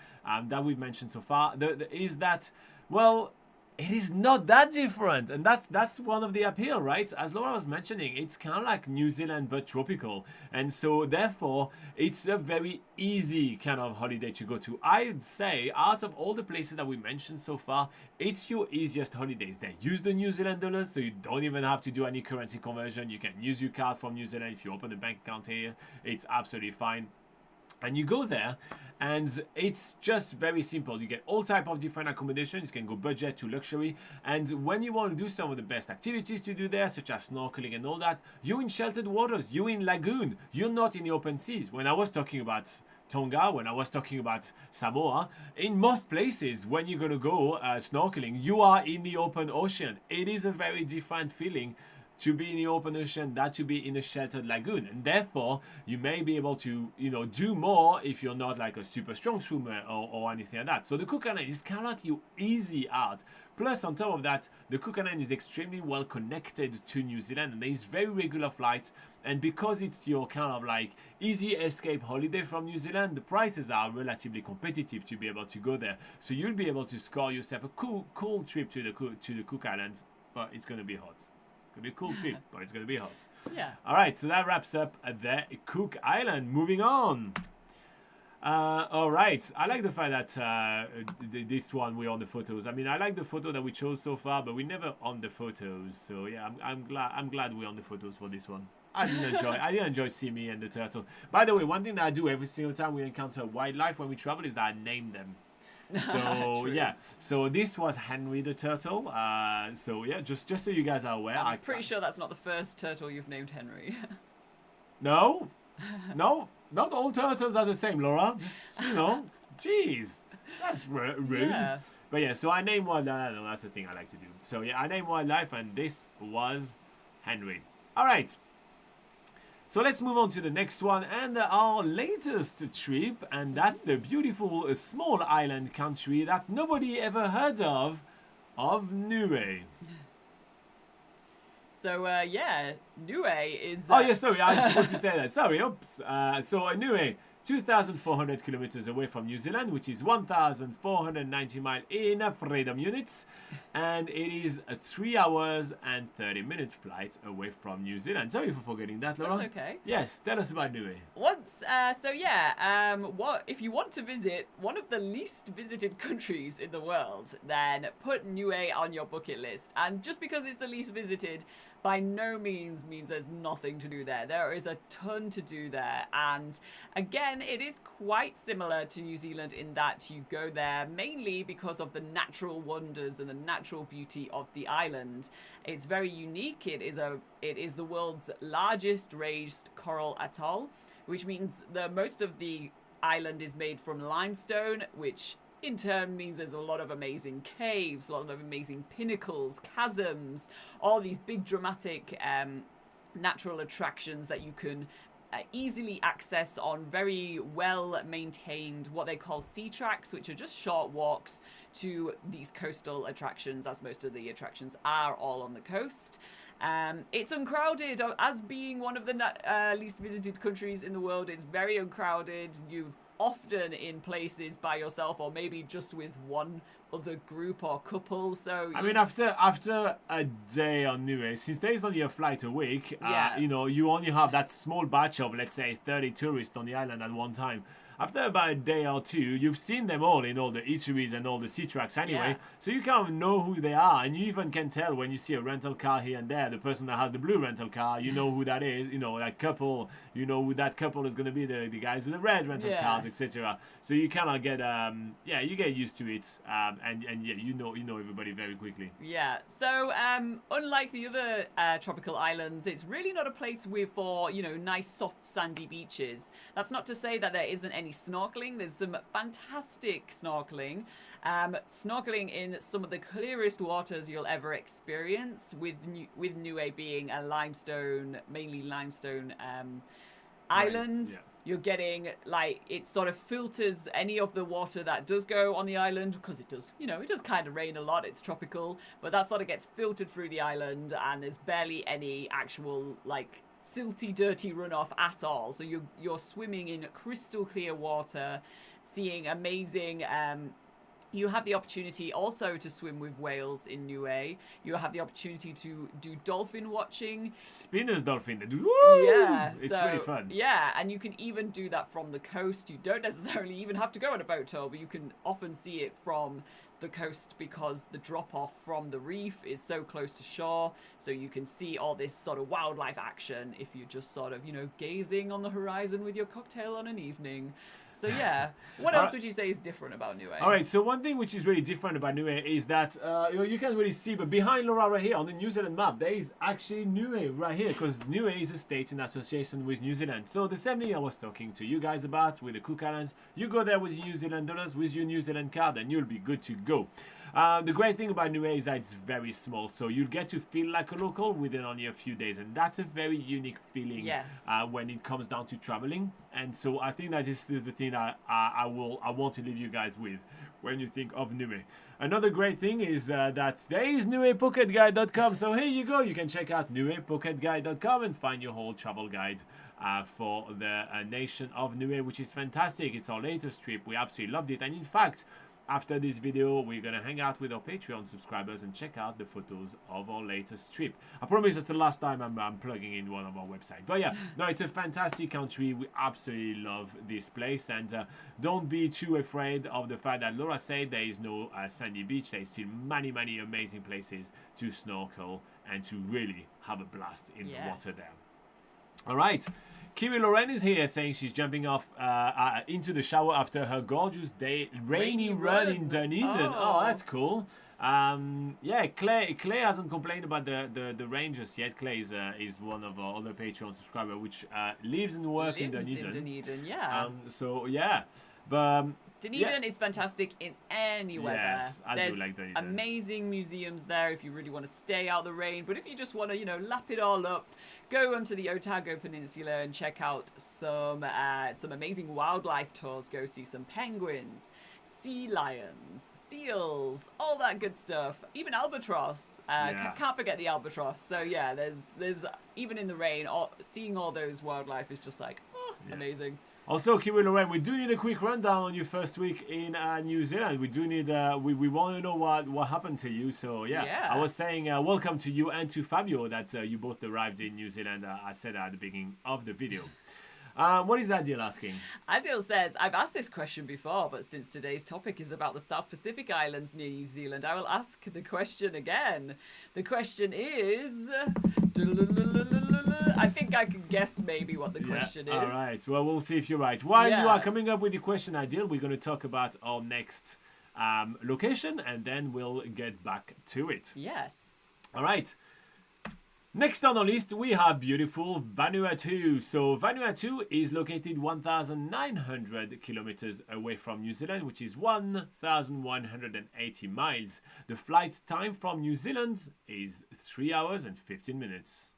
that we've mentioned so far? Is that, well, it is not that different, and that's one of the appeal, right? As Laura was mentioning, it's kind of like New Zealand but tropical, and so therefore it's a very easy kind of holiday to go to. I'd say out of all the places that we mentioned so far, it's your easiest holidays. They use the New Zealand dollars, so you don't even have to do any currency conversion. You can use your card from New Zealand if you open a bank account here. It's absolutely fine. And you go there, and it's just very simple. You get all type of different accommodations. You can go budget to luxury. And when you want to do some of the best activities to do there, such as snorkeling and all that, you're in sheltered waters. You're in lagoon. You're not in the open seas. When I was talking about Tonga, when I was talking about Samoa, in most places, when you're going to go snorkeling, you are in the open ocean. It is a very different feeling to be in the open ocean than to be in a sheltered lagoon. And therefore, you may be able to, do more if you're not like a super strong swimmer or anything like that. So the Cook Island is kind of like your easy out. Plus, on top of that, the Cook Island is extremely well connected to New Zealand, and there is very regular flights. And because it's your kind of like easy escape holiday from New Zealand, the prices are relatively competitive to be able to go there. So you'll be able to score yourself a cool trip to the Cook Islands, but it's going to be hot. It's going to be a cool trip, but it's going to be hot. Yeah. All right, so that wraps up the Cook Island. Moving on. All right, I like the fact that this one we're on the photos. I mean, I like the photo that we chose so far, but we're never on the photos. So yeah, I'm glad we're on the photos for this one. I did enjoy Simi and the turtle. By the way, one thing that I do every single time we encounter wildlife when we travel is that I name them. So yeah, so this was Henry the turtle. So yeah, just so you guys are aware. I'm pretty sure that's not the first turtle you've named Henry. No, not all turtles are the same, Laura. Just jeez, that's rude. Yeah. But yeah, so I named wildlife. No, that's the thing I like to do. So yeah, I named wildlife, and this was Henry. All right. So let's move on to the next one and our latest trip, and that's the beautiful small island country that nobody ever heard of Niue. So Niue is... Oh yeah, sorry, I was supposed to say that. Sorry, oops. So Niue, 2,400 kilometers away from New Zealand, which is 1,490 miles in freedom units, and it is a 3 hours and 30-minute flight away from New Zealand. Sorry for forgetting that, Laura. That's okay. Yes, tell us about Niue. What if you want to visit one of the least visited countries in the world, then put Niue on your bucket list. And just because it's the least visited, by no means there's nothing to do there. There is a ton to do there, and again, it is quite similar to New Zealand in that you go there mainly because of the natural wonders and the natural beauty of the island. It's very unique. It is the world's largest raised coral atoll, which means most of the island is made from limestone, which in turn means there's a lot of amazing caves, a lot of amazing pinnacles, chasms, all these big dramatic natural attractions that you can easily access on very well maintained what they call sea tracks, which are just short walks to these coastal attractions, as most of the attractions are all on the coast. It's uncrowded. As being one of the least visited countries in the world, it's very uncrowded. You often in places by yourself, or maybe just with one other group or couple. So I mean, after a day on Niue, since there's only a flight a week, you only have that small batch of, let's say, 30 tourists on the island at one time. After about a day or two, you've seen them all in all the eateries and all the sea tracks anyway, so you kind of know who they are, and you even can tell when you see a rental car here and there, the person that has the blue rental car, you know who that is, that couple, you know who that couple is going to be, the guys with the red rental cars, etc. So you kind of get, you get used to it, and you know everybody very quickly. Yeah, so unlike the other tropical islands, it's really not a place for nice soft sandy beaches. That's not to say that there isn't any snorkeling. There's some fantastic snorkeling. Snorkeling in some of the clearest waters you'll ever experience, with Niue being a mainly limestone island. Yeah. You're getting, it sort of filters any of the water that does go on the island, because it does kind of rain a lot, it's tropical, but that sort of gets filtered through the island, and there's barely any actual, silty, dirty runoff at all. So you're swimming in crystal clear water, seeing amazing... You have the opportunity also to swim with whales in Niue. You have the opportunity to do dolphin watching. Spinner's dolphin. Woo! Yeah. It's really fun. Yeah, and you can even do that from the coast. You don't necessarily even have to go on a boat tour, but you can often see it from the coast because the drop-off from the reef is so close to shore. So you can see all this sort of wildlife action if you're just sort of, gazing on the horizon with your cocktail on an evening. So yeah, what else would you say is different about Niue? All right, so one thing which is really different about Niue is that you can't really see, but behind Laura right here on the New Zealand map, there is actually Niue right here, because Niue is a state in association with New Zealand. So the same thing I was talking to you guys about with the Cook Islands, you go there with your New Zealand dollars, with your New Zealand card, and you'll be good to go. The great thing about Niue is that it's very small, so you'll get to feel like a local within only a few days, and that's a very unique feeling when it comes down to traveling. And so I think that is the thing that I want to leave you guys with when you think of Niue. Another great thing is that there is NuePhuket.guide.com. So here you go. You can check out NuePhuket.guide.com and find your whole travel guide for the nation of Niue, which is fantastic. It's our latest trip. We absolutely loved it. And in fact, after this video, we're going to hang out with our Patreon subscribers and check out the photos of our latest trip. I promise that's the last time I'm plugging in one of our websites. But yeah, no, it's a fantastic country. We absolutely love this place. And don't be too afraid of the fact that Laura said there is no sandy beach. There is still many, many amazing places to snorkel and to really have a blast in the water there. All right. Kiri Loren is here saying she's jumping off into the shower after her gorgeous rainy run in Dunedin. Oh, that's cool. Yeah, Clay hasn't complained about the rain just yet. Clay is one of our other Patreon subscribers, which lives and works in Dunedin. Yeah. So yeah, but Dunedin is fantastic in any weather. Yes, I do like Dunedin. Amazing museums there if you really want to stay out the rain. But if you just want to, lap it all up, go onto the Otago Peninsula and check out some amazing wildlife tours. Go see some penguins, sea lions, seals, all that good stuff. Even albatross. Can't forget the albatross. So yeah, there's even in the rain, seeing all those wildlife is just like amazing. Also, Kiwi Loren, we do need a quick rundown on your first week in New Zealand. We do need, we want to know what happened to you. So, yeah. I was saying welcome to you and to Fabio that you both arrived in New Zealand, I said at the beginning of the video. What is Adil asking? Adil says, I've asked this question before, but since today's topic is about the South Pacific Islands near New Zealand, I will ask the question again. The question is... I think I can guess maybe what the question is. All right. Well, we'll see if you're right. While you are coming up with your question, Adil, we're going to talk about our next location, and then we'll get back to it. Yes. All right. Next on our list, we have beautiful Vanuatu. So Vanuatu is located 1,900 kilometers away from New Zealand, which is 1,180 miles. The flight time from New Zealand is 3 hours and 15 minutes.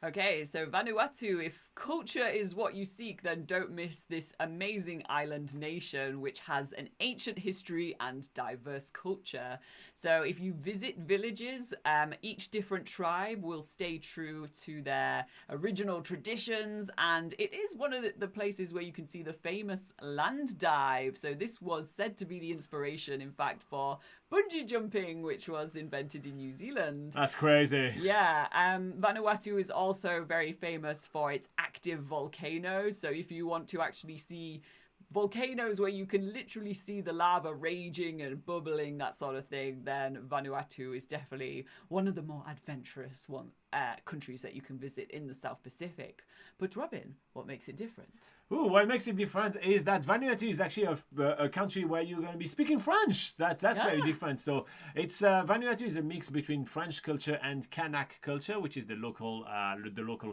Okay, so Vanuatu, if culture is what you seek, then don't miss this amazing island nation, which has an ancient history and diverse culture. So if you visit villages, each different tribe will stay true to their original traditions, and it is one of the places where you can see the famous land dive. So this was said to be the inspiration, in fact, for bungee jumping, which was invented in New Zealand. That's crazy. Yeah, Vanuatu is also very famous for its active volcanoes. So if you want to actually see volcanoes where you can literally see the lava raging and bubbling, that sort of thing, then Vanuatu is definitely one of the more adventurous countries that you can visit in the South Pacific. But Robin, what makes it different? What makes it different is that Vanuatu is actually a country where you're going to be speaking French. That's very different. So it's Vanuatu is a mix between French culture and Kanak culture, which is the local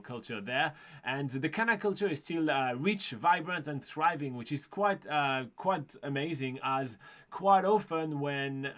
culture there. And the Kanak culture is still rich, vibrant, and thriving, which is quite amazing. As quite often when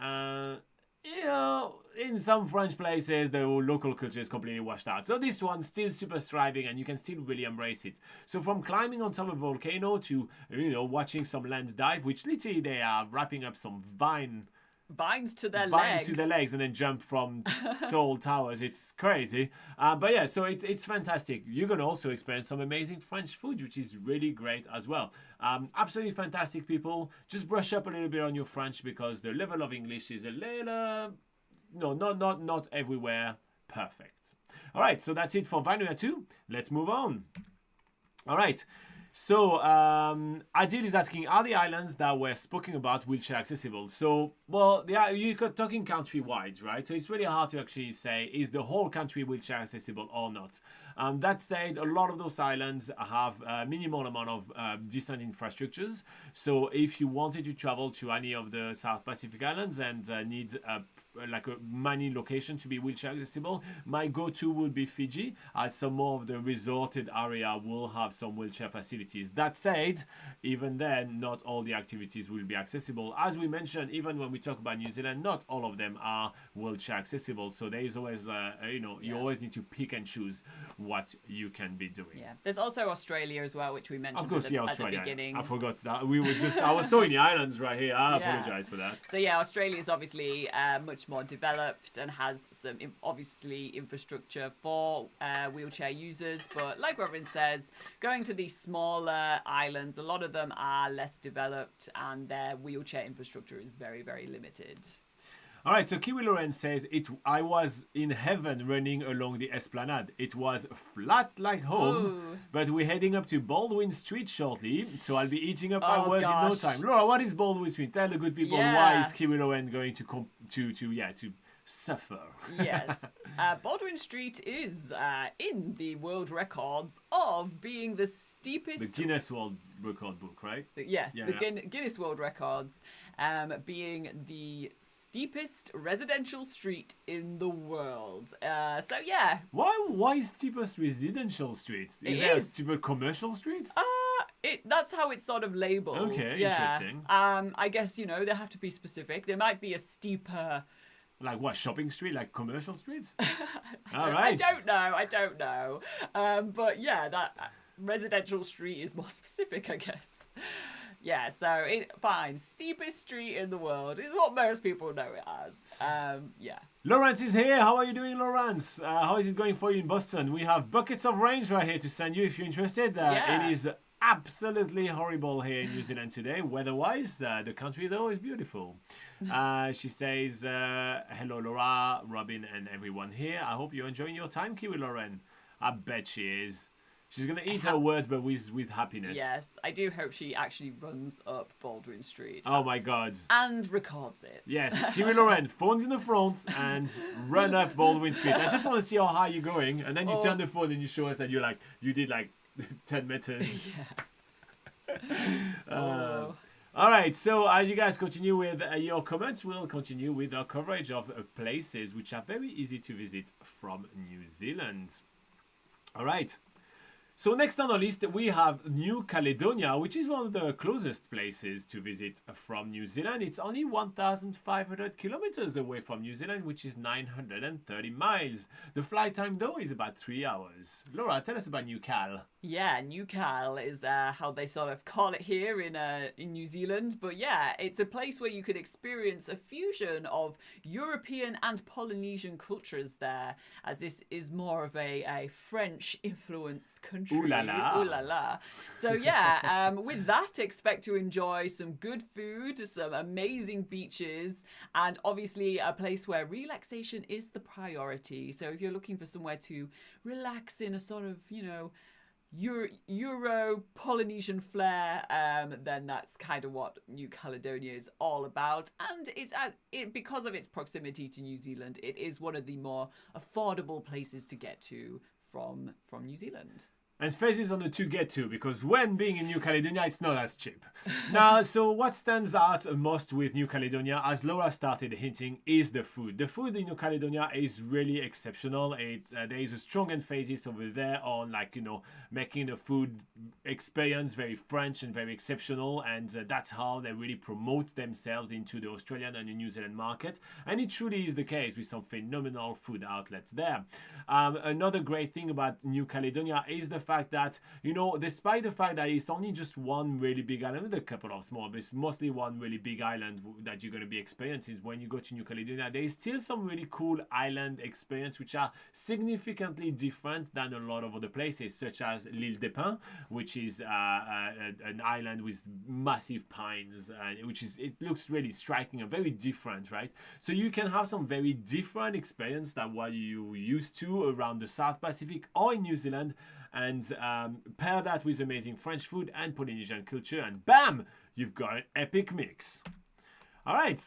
in some French places, the local culture is completely washed out. So this one's still super thriving, and you can still really embrace it. So from climbing on top of a volcano to, watching some land dive, which literally they are wrapping up some vines to their legs and then jump from tall towers. It's crazy. But yeah, so it's fantastic. You're going to also experience some amazing French food, which is really great as well. Absolutely fantastic people. Just brush up a little bit on your French because the level of English is a little... not everywhere perfect. All right, so that's it for Vanuatu. Let's move on. All right. So, Adil is asking, are the islands that we're spoken about wheelchair accessible? So, well, you're talking countrywide, right? So it's really hard to actually say, is the whole country wheelchair accessible or not? That said, a lot of those islands have a minimal amount of decent infrastructures. So if you wanted to travel to any of the South Pacific Islands and need many locations to be wheelchair accessible. My go-to would be Fiji, as some more of the resorted area will have some wheelchair facilities. That said, even then, not all the activities will be accessible. As we mentioned, even when we talk about New Zealand, not all of them are wheelchair accessible. So there is always, you always need to pick and choose what you can be doing. Yeah, there's also Australia as well, which we mentioned of course, at the Australia. beginning. I forgot that. I was so in the islands right here. I apologize for that. So yeah, Australia is obviously much more developed and has some obviously infrastructure for wheelchair users. But like Robin says, going to these smaller islands, a lot of them are less developed and their wheelchair infrastructure is very, very limited. All right, so Kiwi Loren says, I was in heaven running along the Esplanade. It was flat like home, but we're heading up to Baldwin Street shortly, so I'll be eating up my words in no time. Laura, what is Baldwin Street? Tell the good people why is Kiwi Loren going to suffer. Yes. Baldwin Street is in the world records of being the steepest... The Guinness World Record book, right? Yes, Guinness World Records being the steepest residential street in the world. So, yeah. Why steepest residential streets? Is there a steeper commercial streets? That's how it's sort of labelled. Okay, interesting. I guess, they have to be specific. There might be a steeper... Like what, shopping street? Like commercial streets? I don't know. But yeah, that residential street is more specific, I guess. Yeah, so fine. Steepest street in the world is what most people know it as. Lawrence is here. How are you doing, Lawrence? How is it going for you in Boston? We have buckets of range right here to send you if you're interested. It is absolutely horrible here in New Zealand today. Weather-wise, the country, though, is beautiful. She says, hello, Laura, Robin, and everyone here. I hope you're enjoying your time, Kiwi Lauren. I bet she is. She's going to eat her words, but with happiness. Yes, I do hope she actually runs up Baldwin Street. Oh, my God. And records it. Yes, Kiwi Lauren, phones in the front and run up Baldwin Street. I just want to see how high you're going. And then you turn the phone and you show us that you did 10 meters. Yeah. All right, so as you guys continue with your comments, we'll continue with our coverage of places which are very easy to visit from New Zealand. All right. So next on our list, we have New Caledonia, which is one of the closest places to visit from New Zealand. It's only 1,500 kilometers away from New Zealand, which is 930 miles. The flight time, though, is about 3 hours. Laura, tell us about New Cal. Yeah, New Cal is how they sort of call it here in New Zealand. But yeah, it's a place where you could experience a fusion of European and Polynesian cultures there, as this is more of a French-influenced country. Ooh la la. Ooh la la. So yeah, with that, expect to enjoy some good food, some amazing beaches, and obviously a place where relaxation is the priority. So if you're looking for somewhere to relax in a sort of, Euro Polynesian flair, then that's kind of what New Caledonia is all about. And because of its proximity to New Zealand, it is one of the more affordable places to get to from New Zealand. And phases on the to get to, because when being in New Caledonia, it's not as cheap. Now, so what stands out most with New Caledonia, as Laura started hinting, is the food. The food in New Caledonia is really exceptional. There is a strong emphasis over there on, making the food experience very French and very exceptional. And that's how they really promote themselves into the Australian and the New Zealand market. And it truly is the case with some phenomenal food outlets there. Another great thing about New Caledonia is the fact that, despite the fact that it's only just one really big island, with a couple of small, but it's mostly one really big island that you're going to be experiencing when you go to New Caledonia, there is still some really cool island experience which are significantly different than a lot of other places, such as l'Île des Pins, which is an island with massive pines, it looks really striking and very different, right? So you can have some very different experience than what you used to around the South Pacific or in New Zealand, and pair that with amazing French food and Polynesian culture, and bam, you've got an epic mix. All right,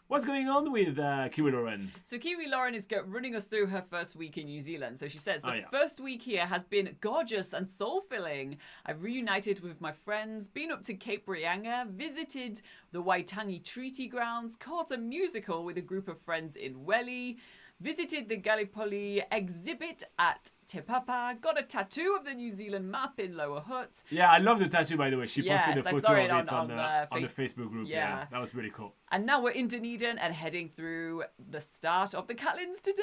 What's going on with Kiwi Lauren? So Kiwi Lauren is running us through her first week in New Zealand. So she says, the first week here has been gorgeous and soul-filling. I've reunited with my friends, been up to Cape Reinga, visited the Waitangi Treaty Grounds, caught a musical with a group of friends in Welly, visited the Gallipoli exhibit at Te Papa, got a tattoo of the New Zealand map in Lower Hutt. Yeah, I love the tattoo, by the way. She posted a photo of it on the Facebook group. Yeah, that was really cool. And now we're in Dunedin and heading through the start of the Catlins today.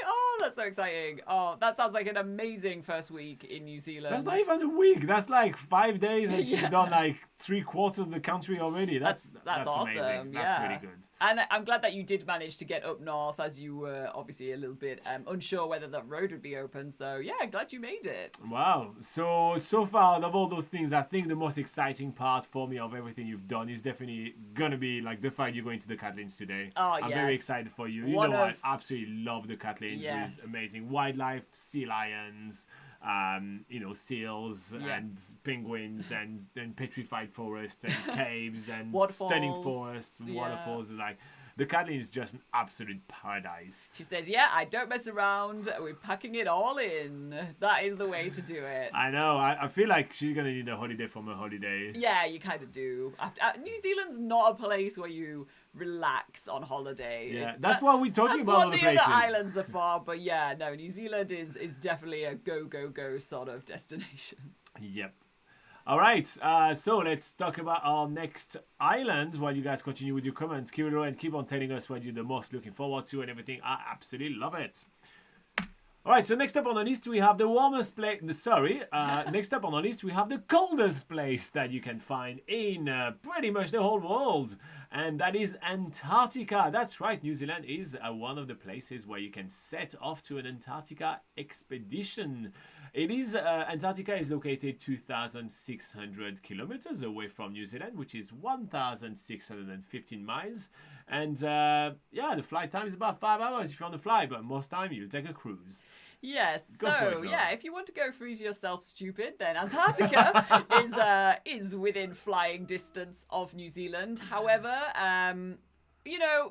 Oh, that's so exciting. Oh, that sounds like an amazing first week in New Zealand. That's not even a week. That's like 5 days and she's done like 3/4 of the country already. That's awesome. Amazing. That's really good. And I'm glad that you did manage to get up north, as you were obviously a little bit unsure whether that road would be open. So yeah, glad you made it. Wow. So far, of all those things, I think the most exciting part for me of everything you've done is definitely gonna be like the fact you're going to the Catlins today. Oh, I'm very excited for you. I absolutely love the Catlins. With amazing wildlife, sea lions, seals and penguins and petrified forests and caves and stunning forests, waterfalls. Like, the Catlins is just an absolute paradise. She says, I don't mess around. We're packing it all in. That is the way to do it. I know. I feel like she's going to need a holiday from her holiday. Yeah, you kind of do. New Zealand's not a place where you relax on holiday. Yeah, that's what we're talking about. That's what the other islands are for. But New Zealand is definitely a go sort of destination. Yep. All right, so let's talk about our next island while you guys continue with your comments. Kiwi and keep on telling us what you're the most looking forward to and everything. I absolutely love it. All right, so next up on the list, we have the warmest place. Next up on the list, we have the coldest place that you can find in pretty much the whole world. And that is Antarctica. That's right, New Zealand is one of the places where you can set off to an Antarctica expedition. Antarctica is located 2,600 kilometers away from New Zealand, which is 1,615 miles. And the flight time is about 5 hours if you're on the fly, but most time you'll take a cruise. Yes, if you want to go freeze yourself stupid, then Antarctica is within flying distance of New Zealand. However,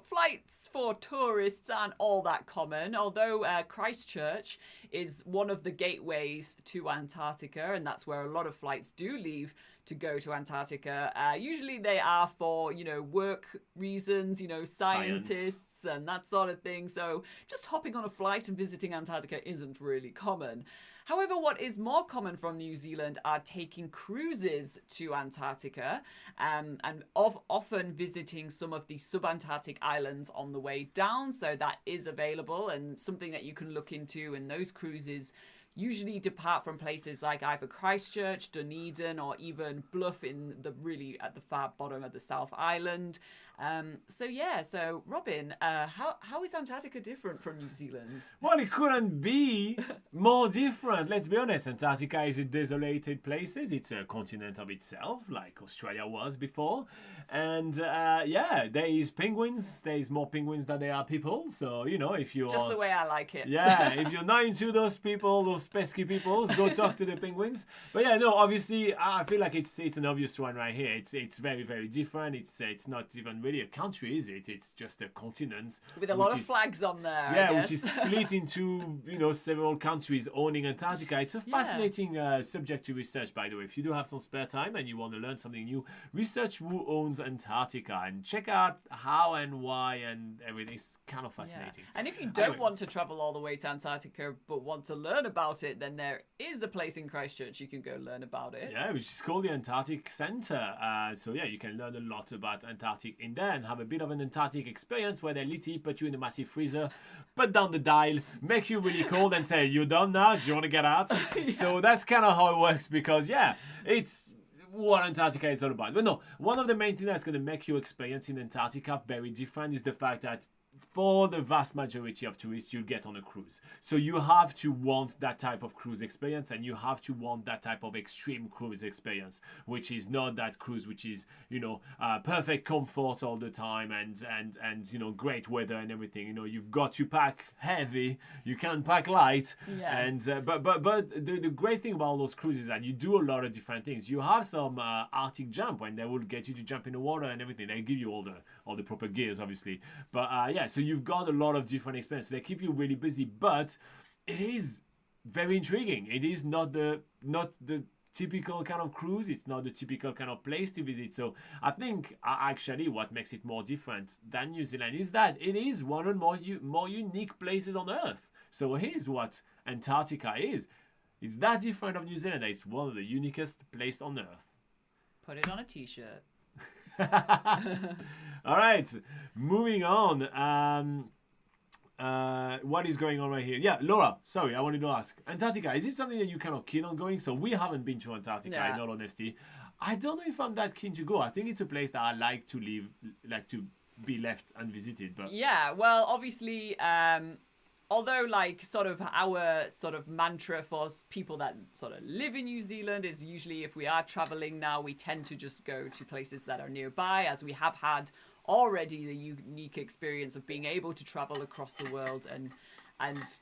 flights for tourists aren't all that common, although Christchurch is one of the gateways to Antarctica, and that's where a lot of flights do leave to go to Antarctica. Usually they are for, work reasons, scientists and that sort of thing. So just hopping on a flight and visiting Antarctica isn't really common. However, what is more common from New Zealand are taking cruises to Antarctica and often visiting some of the subantarctic islands on the way down. So that is available and something that you can look into, and those cruises usually depart from places like either Christchurch, Dunedin, or even Bluff at the far bottom of the South Island. So Robin, how is Antarctica different from New Zealand? Well, it couldn't be more different. Let's be honest. Antarctica is a desolated place. It's a continent of itself, like Australia was before. And there is penguins. There is more penguins than there are people. So, if you're... Just the way I like it. Yeah, if you're not into those people, those pesky people, go talk to the penguins. But obviously, I feel like it's an obvious one right here. It's very, very different. It's not even really a country, is it? It's just a continent with a lot of flags on there. Yeah, which is split into several countries owning Antarctica. It's a fascinating subject to research, by the way. If you do have some spare time and you want to learn something new, research who owns Antarctica and check out how and why and everything. It's kind of fascinating. Yeah. And if you don't want to travel all the way to Antarctica but want to learn about it, then there is a place in Christchurch you can go learn about it. Yeah, which is called the Antarctic Centre. You can learn a lot about Antarctic in there and have a bit of an Antarctic experience where they literally put you in a massive freezer, put down the dial, make you really cold and say, "You're done now? Do you want to get out?" So that's kind of how it works because, it's what Antarctica is all about. But no, one of the main things that's going to make your experience in Antarctica very different is the fact that for the vast majority of tourists, you'll get on a cruise. So you have to want that type of cruise experience, and you have to want that type of extreme cruise experience, which is not that cruise which is, perfect comfort all the time and great weather and everything. You've got to pack heavy, you can't pack light. Yes. And but the great thing about those cruises is that you do a lot of different things. You have some Arctic jump when they will get you to jump in the water and everything. They give you all the proper gears, obviously. But so you've got a lot of different experiences. They keep you really busy, but it is very intriguing. It is not the typical kind of cruise. It's not the typical kind of place to visit. So I think actually what makes it more different than New Zealand is that it is one of the more unique places on Earth. So here's what Antarctica is. It's that different of New Zealand. It's one of the uniquest places on Earth. Put it on a t-shirt. All right, moving on. What is going on right here? Yeah, Laura, sorry, I wanted to ask. Antarctica, is it something that you kind of keen on going? So we haven't been to Antarctica, in all honesty. I don't know if I'm that keen to go. I think it's a place that I like to be left unvisited. But yeah, well, obviously, although our mantra for people that sort of live in New Zealand is usually if we are traveling now, we tend to just go to places that are nearby, as we have had already the unique experience of being able to travel across the world and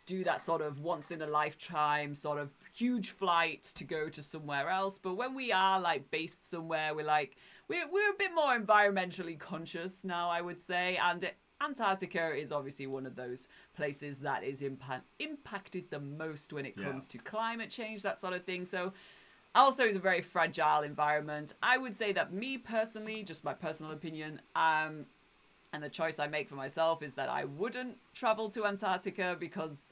do that sort of once in a lifetime sort of huge flight to go to somewhere else. But when we are based somewhere, we're a bit more environmentally conscious now, I would say, and Antarctica is obviously one of those places that is impacted the most when it comes to climate change, that sort of thing. So also it's a very fragile environment. I would say that me personally, just my personal opinion, and the choice I make for myself is that I wouldn't travel to Antarctica because,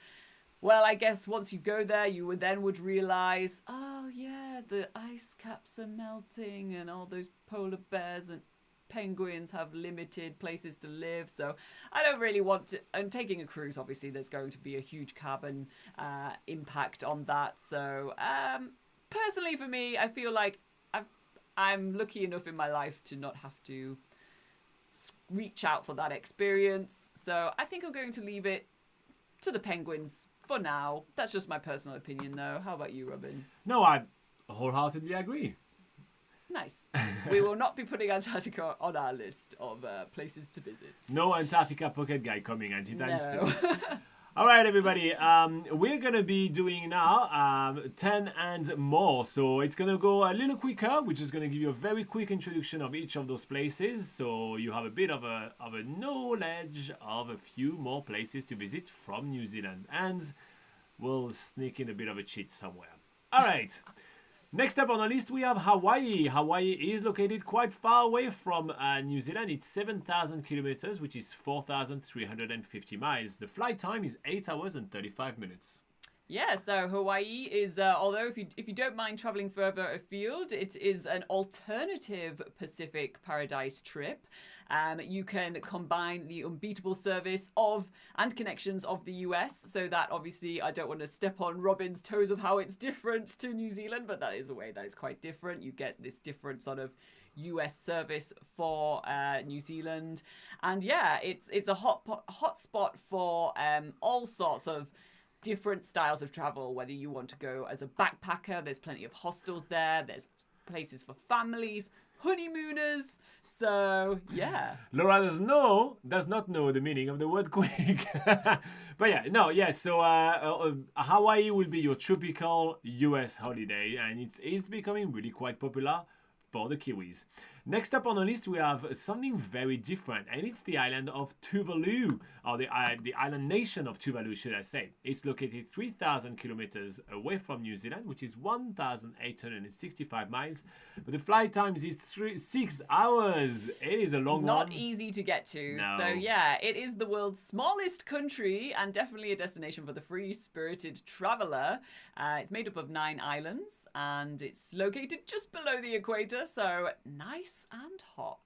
well, I guess once you go there, you would realize, oh yeah, the ice caps are melting and all those polar bears and penguins have limited places to live. So I don't really want to. And taking a cruise, obviously, there's going to be a huge carbon impact on that. So personally, for me, I feel like I'm lucky enough in my life to not have to reach out for that experience. So I think I'm going to leave it to the penguins for now. That's just my personal opinion, though. How about you, Robin? No, I wholeheartedly agree. Nice. We will not be putting Antarctica on our list of places to visit. No Antarctica pocket guy coming anytime soon. No. All right, everybody. We're going to be doing now 10 and more. So it's going to go a little quicker. We're just going to give you a very quick introduction of each of those places. So you have a bit of a knowledge of a few more places to visit from New Zealand. And we'll sneak in a bit of a cheat somewhere. All right. Next up on the list, we have Hawaii. Hawaii is located quite far away from New Zealand. It's 7,000 kilometers, which is 4,350 miles. The flight time is 8 hours and 35 minutes. Yeah, so Hawaii is, although if you don't mind traveling further afield, it is an alternative Pacific paradise trip. You can combine the unbeatable service and connections of the US. So that obviously, I don't want to step on Robin's toes of how it's different to New Zealand, but that is a way that it's quite different. You get this different sort of US service for New Zealand. And yeah, it's a hot spot for all sorts of different styles of travel, whether you want to go as a backpacker. There's plenty of hostels there. There's places for families, honeymooners. So yeah, Laura does not know the meaning of the word quick. But so Hawaii will be your tropical US holiday, and it's becoming really quite popular for the Kiwis. Next up on the list, we have something very different, and it's the island of Tuvalu, or the island nation of Tuvalu, should I say. It's located 3,000 kilometers away from New Zealand, which is 1,865 miles. But the flight time is 6 hours. It is a long one. Not easy to get to. No. So yeah, it is the world's smallest country and definitely a destination for the free-spirited traveler. It's made up of 9 islands, and it's located just below the equator, so nice nice and hot.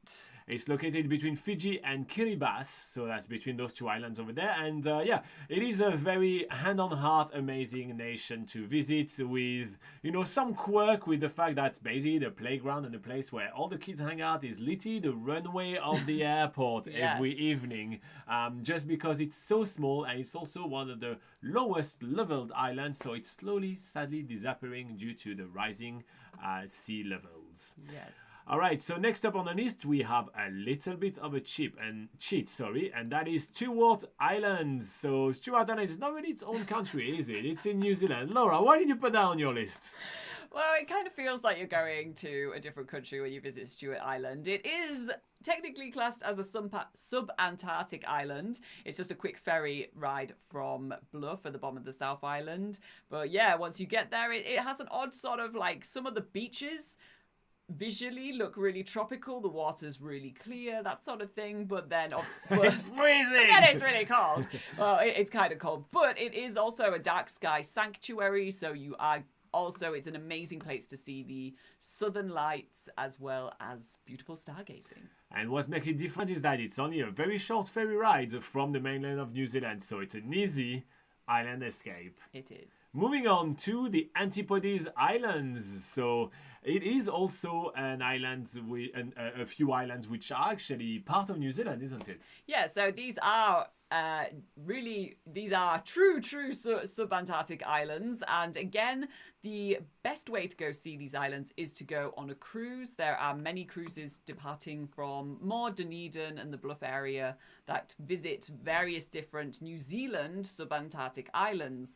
It's located between Fiji and Kiribati, so that's between those two islands over there. And yeah, it is a very hand-on-heart amazing nation to visit with, you know, some quirk with the fact that basically the playground and the place where all the kids hang out is literally the runway of the airport every evening, just because it's so small, and it's also one of the lowest leveled islands, so it's slowly, sadly disappearing due to the rising sea levels. Yes. All right, so next up on the list, we have a little bit of a cheat, and that is Stewart Islands. So Stewart Islands is not really its own country, is it? It's in New Zealand. Laura, why did you put that on your list? Well, it kind of feels like you're going to a different country when you visit Stewart Island. It is technically classed as a sub-Antarctic island. It's just a quick ferry ride from Bluff at the bottom of the South Island. But yeah, once you get there, it has an odd sort of like, some of the beaches visually look really tropical. The water's really clear, that sort of thing. But then it's freezing. And it's really cold. Well, it's kind of cold, but it is also a dark sky sanctuary. So it's an amazing place to see the southern lights as well as beautiful stargazing. And what makes it different is that it's only a very short ferry ride from the mainland of New Zealand, so it's an easy island escape. It is. Moving on to the Antipodes Islands. So it is also an island with a few islands which are actually part of New Zealand, isn't it? Yeah, so these are true sub-Antarctic islands, and again, the best way to go see these islands is to go on a cruise. There are many cruises departing from more Dunedin and the Bluff area that visit various different New Zealand sub-Antarctic islands.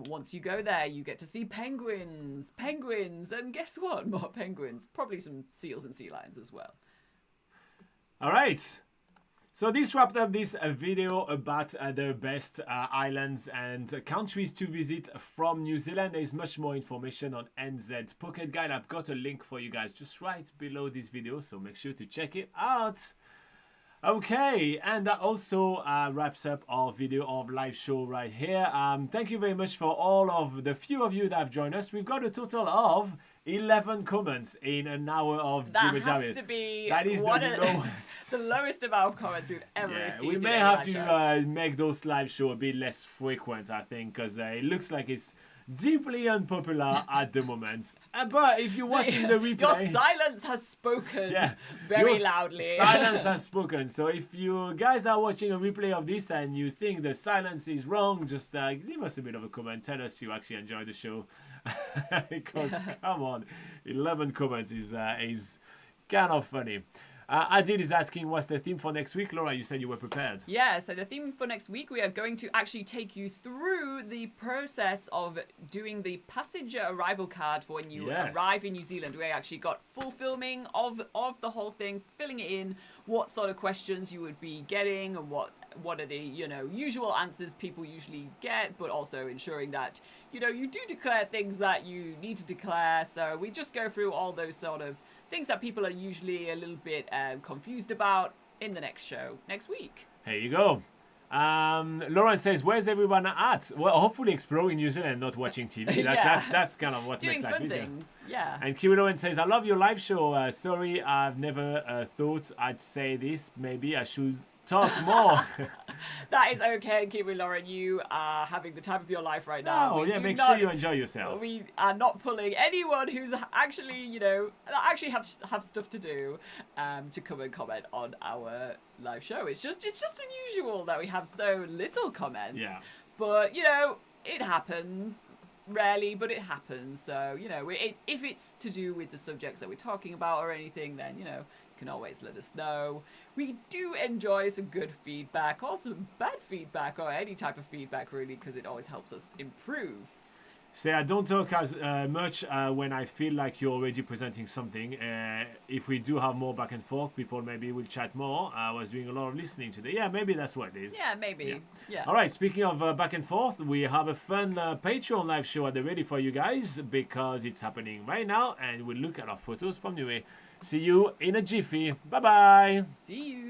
Once you go there, you get to see penguins, and guess what? More penguins, probably some seals and sea lions as well. All right. So this wrapped up this video about the best islands and countries to visit from New Zealand. There's much more information on NZ Pocket Guide. I've got a link for you guys just right below this video, so make sure to check it out. Okay, and that also wraps up our video of live show right here. Thank you very much for all of the few of you that have joined us. We've got a total of 11 comments in an hour of Jibber That has to be that is the lowest. The lowest amount of comments we've ever received. We may have to make those live show a bit less frequent, I think, because it looks like it's deeply unpopular at the moment. But if you're watching the replay... Your silence has spoken very loudly. Silence has spoken. So if you guys are watching a replay of this and you think the silence is wrong, just leave us a bit of a comment. Tell us you actually enjoy the show. Because, come on, 11 comments is kind of funny. Adil is asking, what's the theme for next week? Laura, you said you were prepared. Yeah, so the theme for next week, we are going to actually take you through the process of doing the passenger arrival card for when you arrive in New Zealand. We actually got full filming of the whole thing, filling it in, what sort of questions you would be getting, and what are the, usual answers people usually get, but also ensuring that, you do declare things that you need to declare. So we just go through all those sort of things that people are usually a little bit confused about in the next show next week. Here you go. Lauren says, where's everyone at? Well, hopefully exploring New Zealand, not watching TV. That's kind of what makes life easier. Yeah. And Kiriloen says, I love your live show. Sorry, I've never thought I'd say this. Maybe I should talk more. That is okay, Kiwi Lauren. You are having the time of your life right now. Oh, make sure you enjoy yourself. We are not pulling anyone who's actually, actually have stuff to do to come and comment on our live show. It's just unusual that we have so little comments. Yeah. But, it happens. Rarely, but it happens. So, if it's to do with the subjects that we're talking about or anything, then, you can always let us know. We do enjoy some good feedback or some bad feedback or any type of feedback, really, because it always helps us improve. Say, I don't talk as much when I feel like you're already presenting something. If we do have more back and forth, people maybe will chat more. I was doing a lot of listening today. Yeah, maybe that's what it is. Yeah, maybe. Yeah. All right, speaking of back and forth, we have a fun Patreon live show at the ready for you guys because it's happening right now, and we'll look at our photos from Niue. See you in a jiffy. Bye-bye. See you.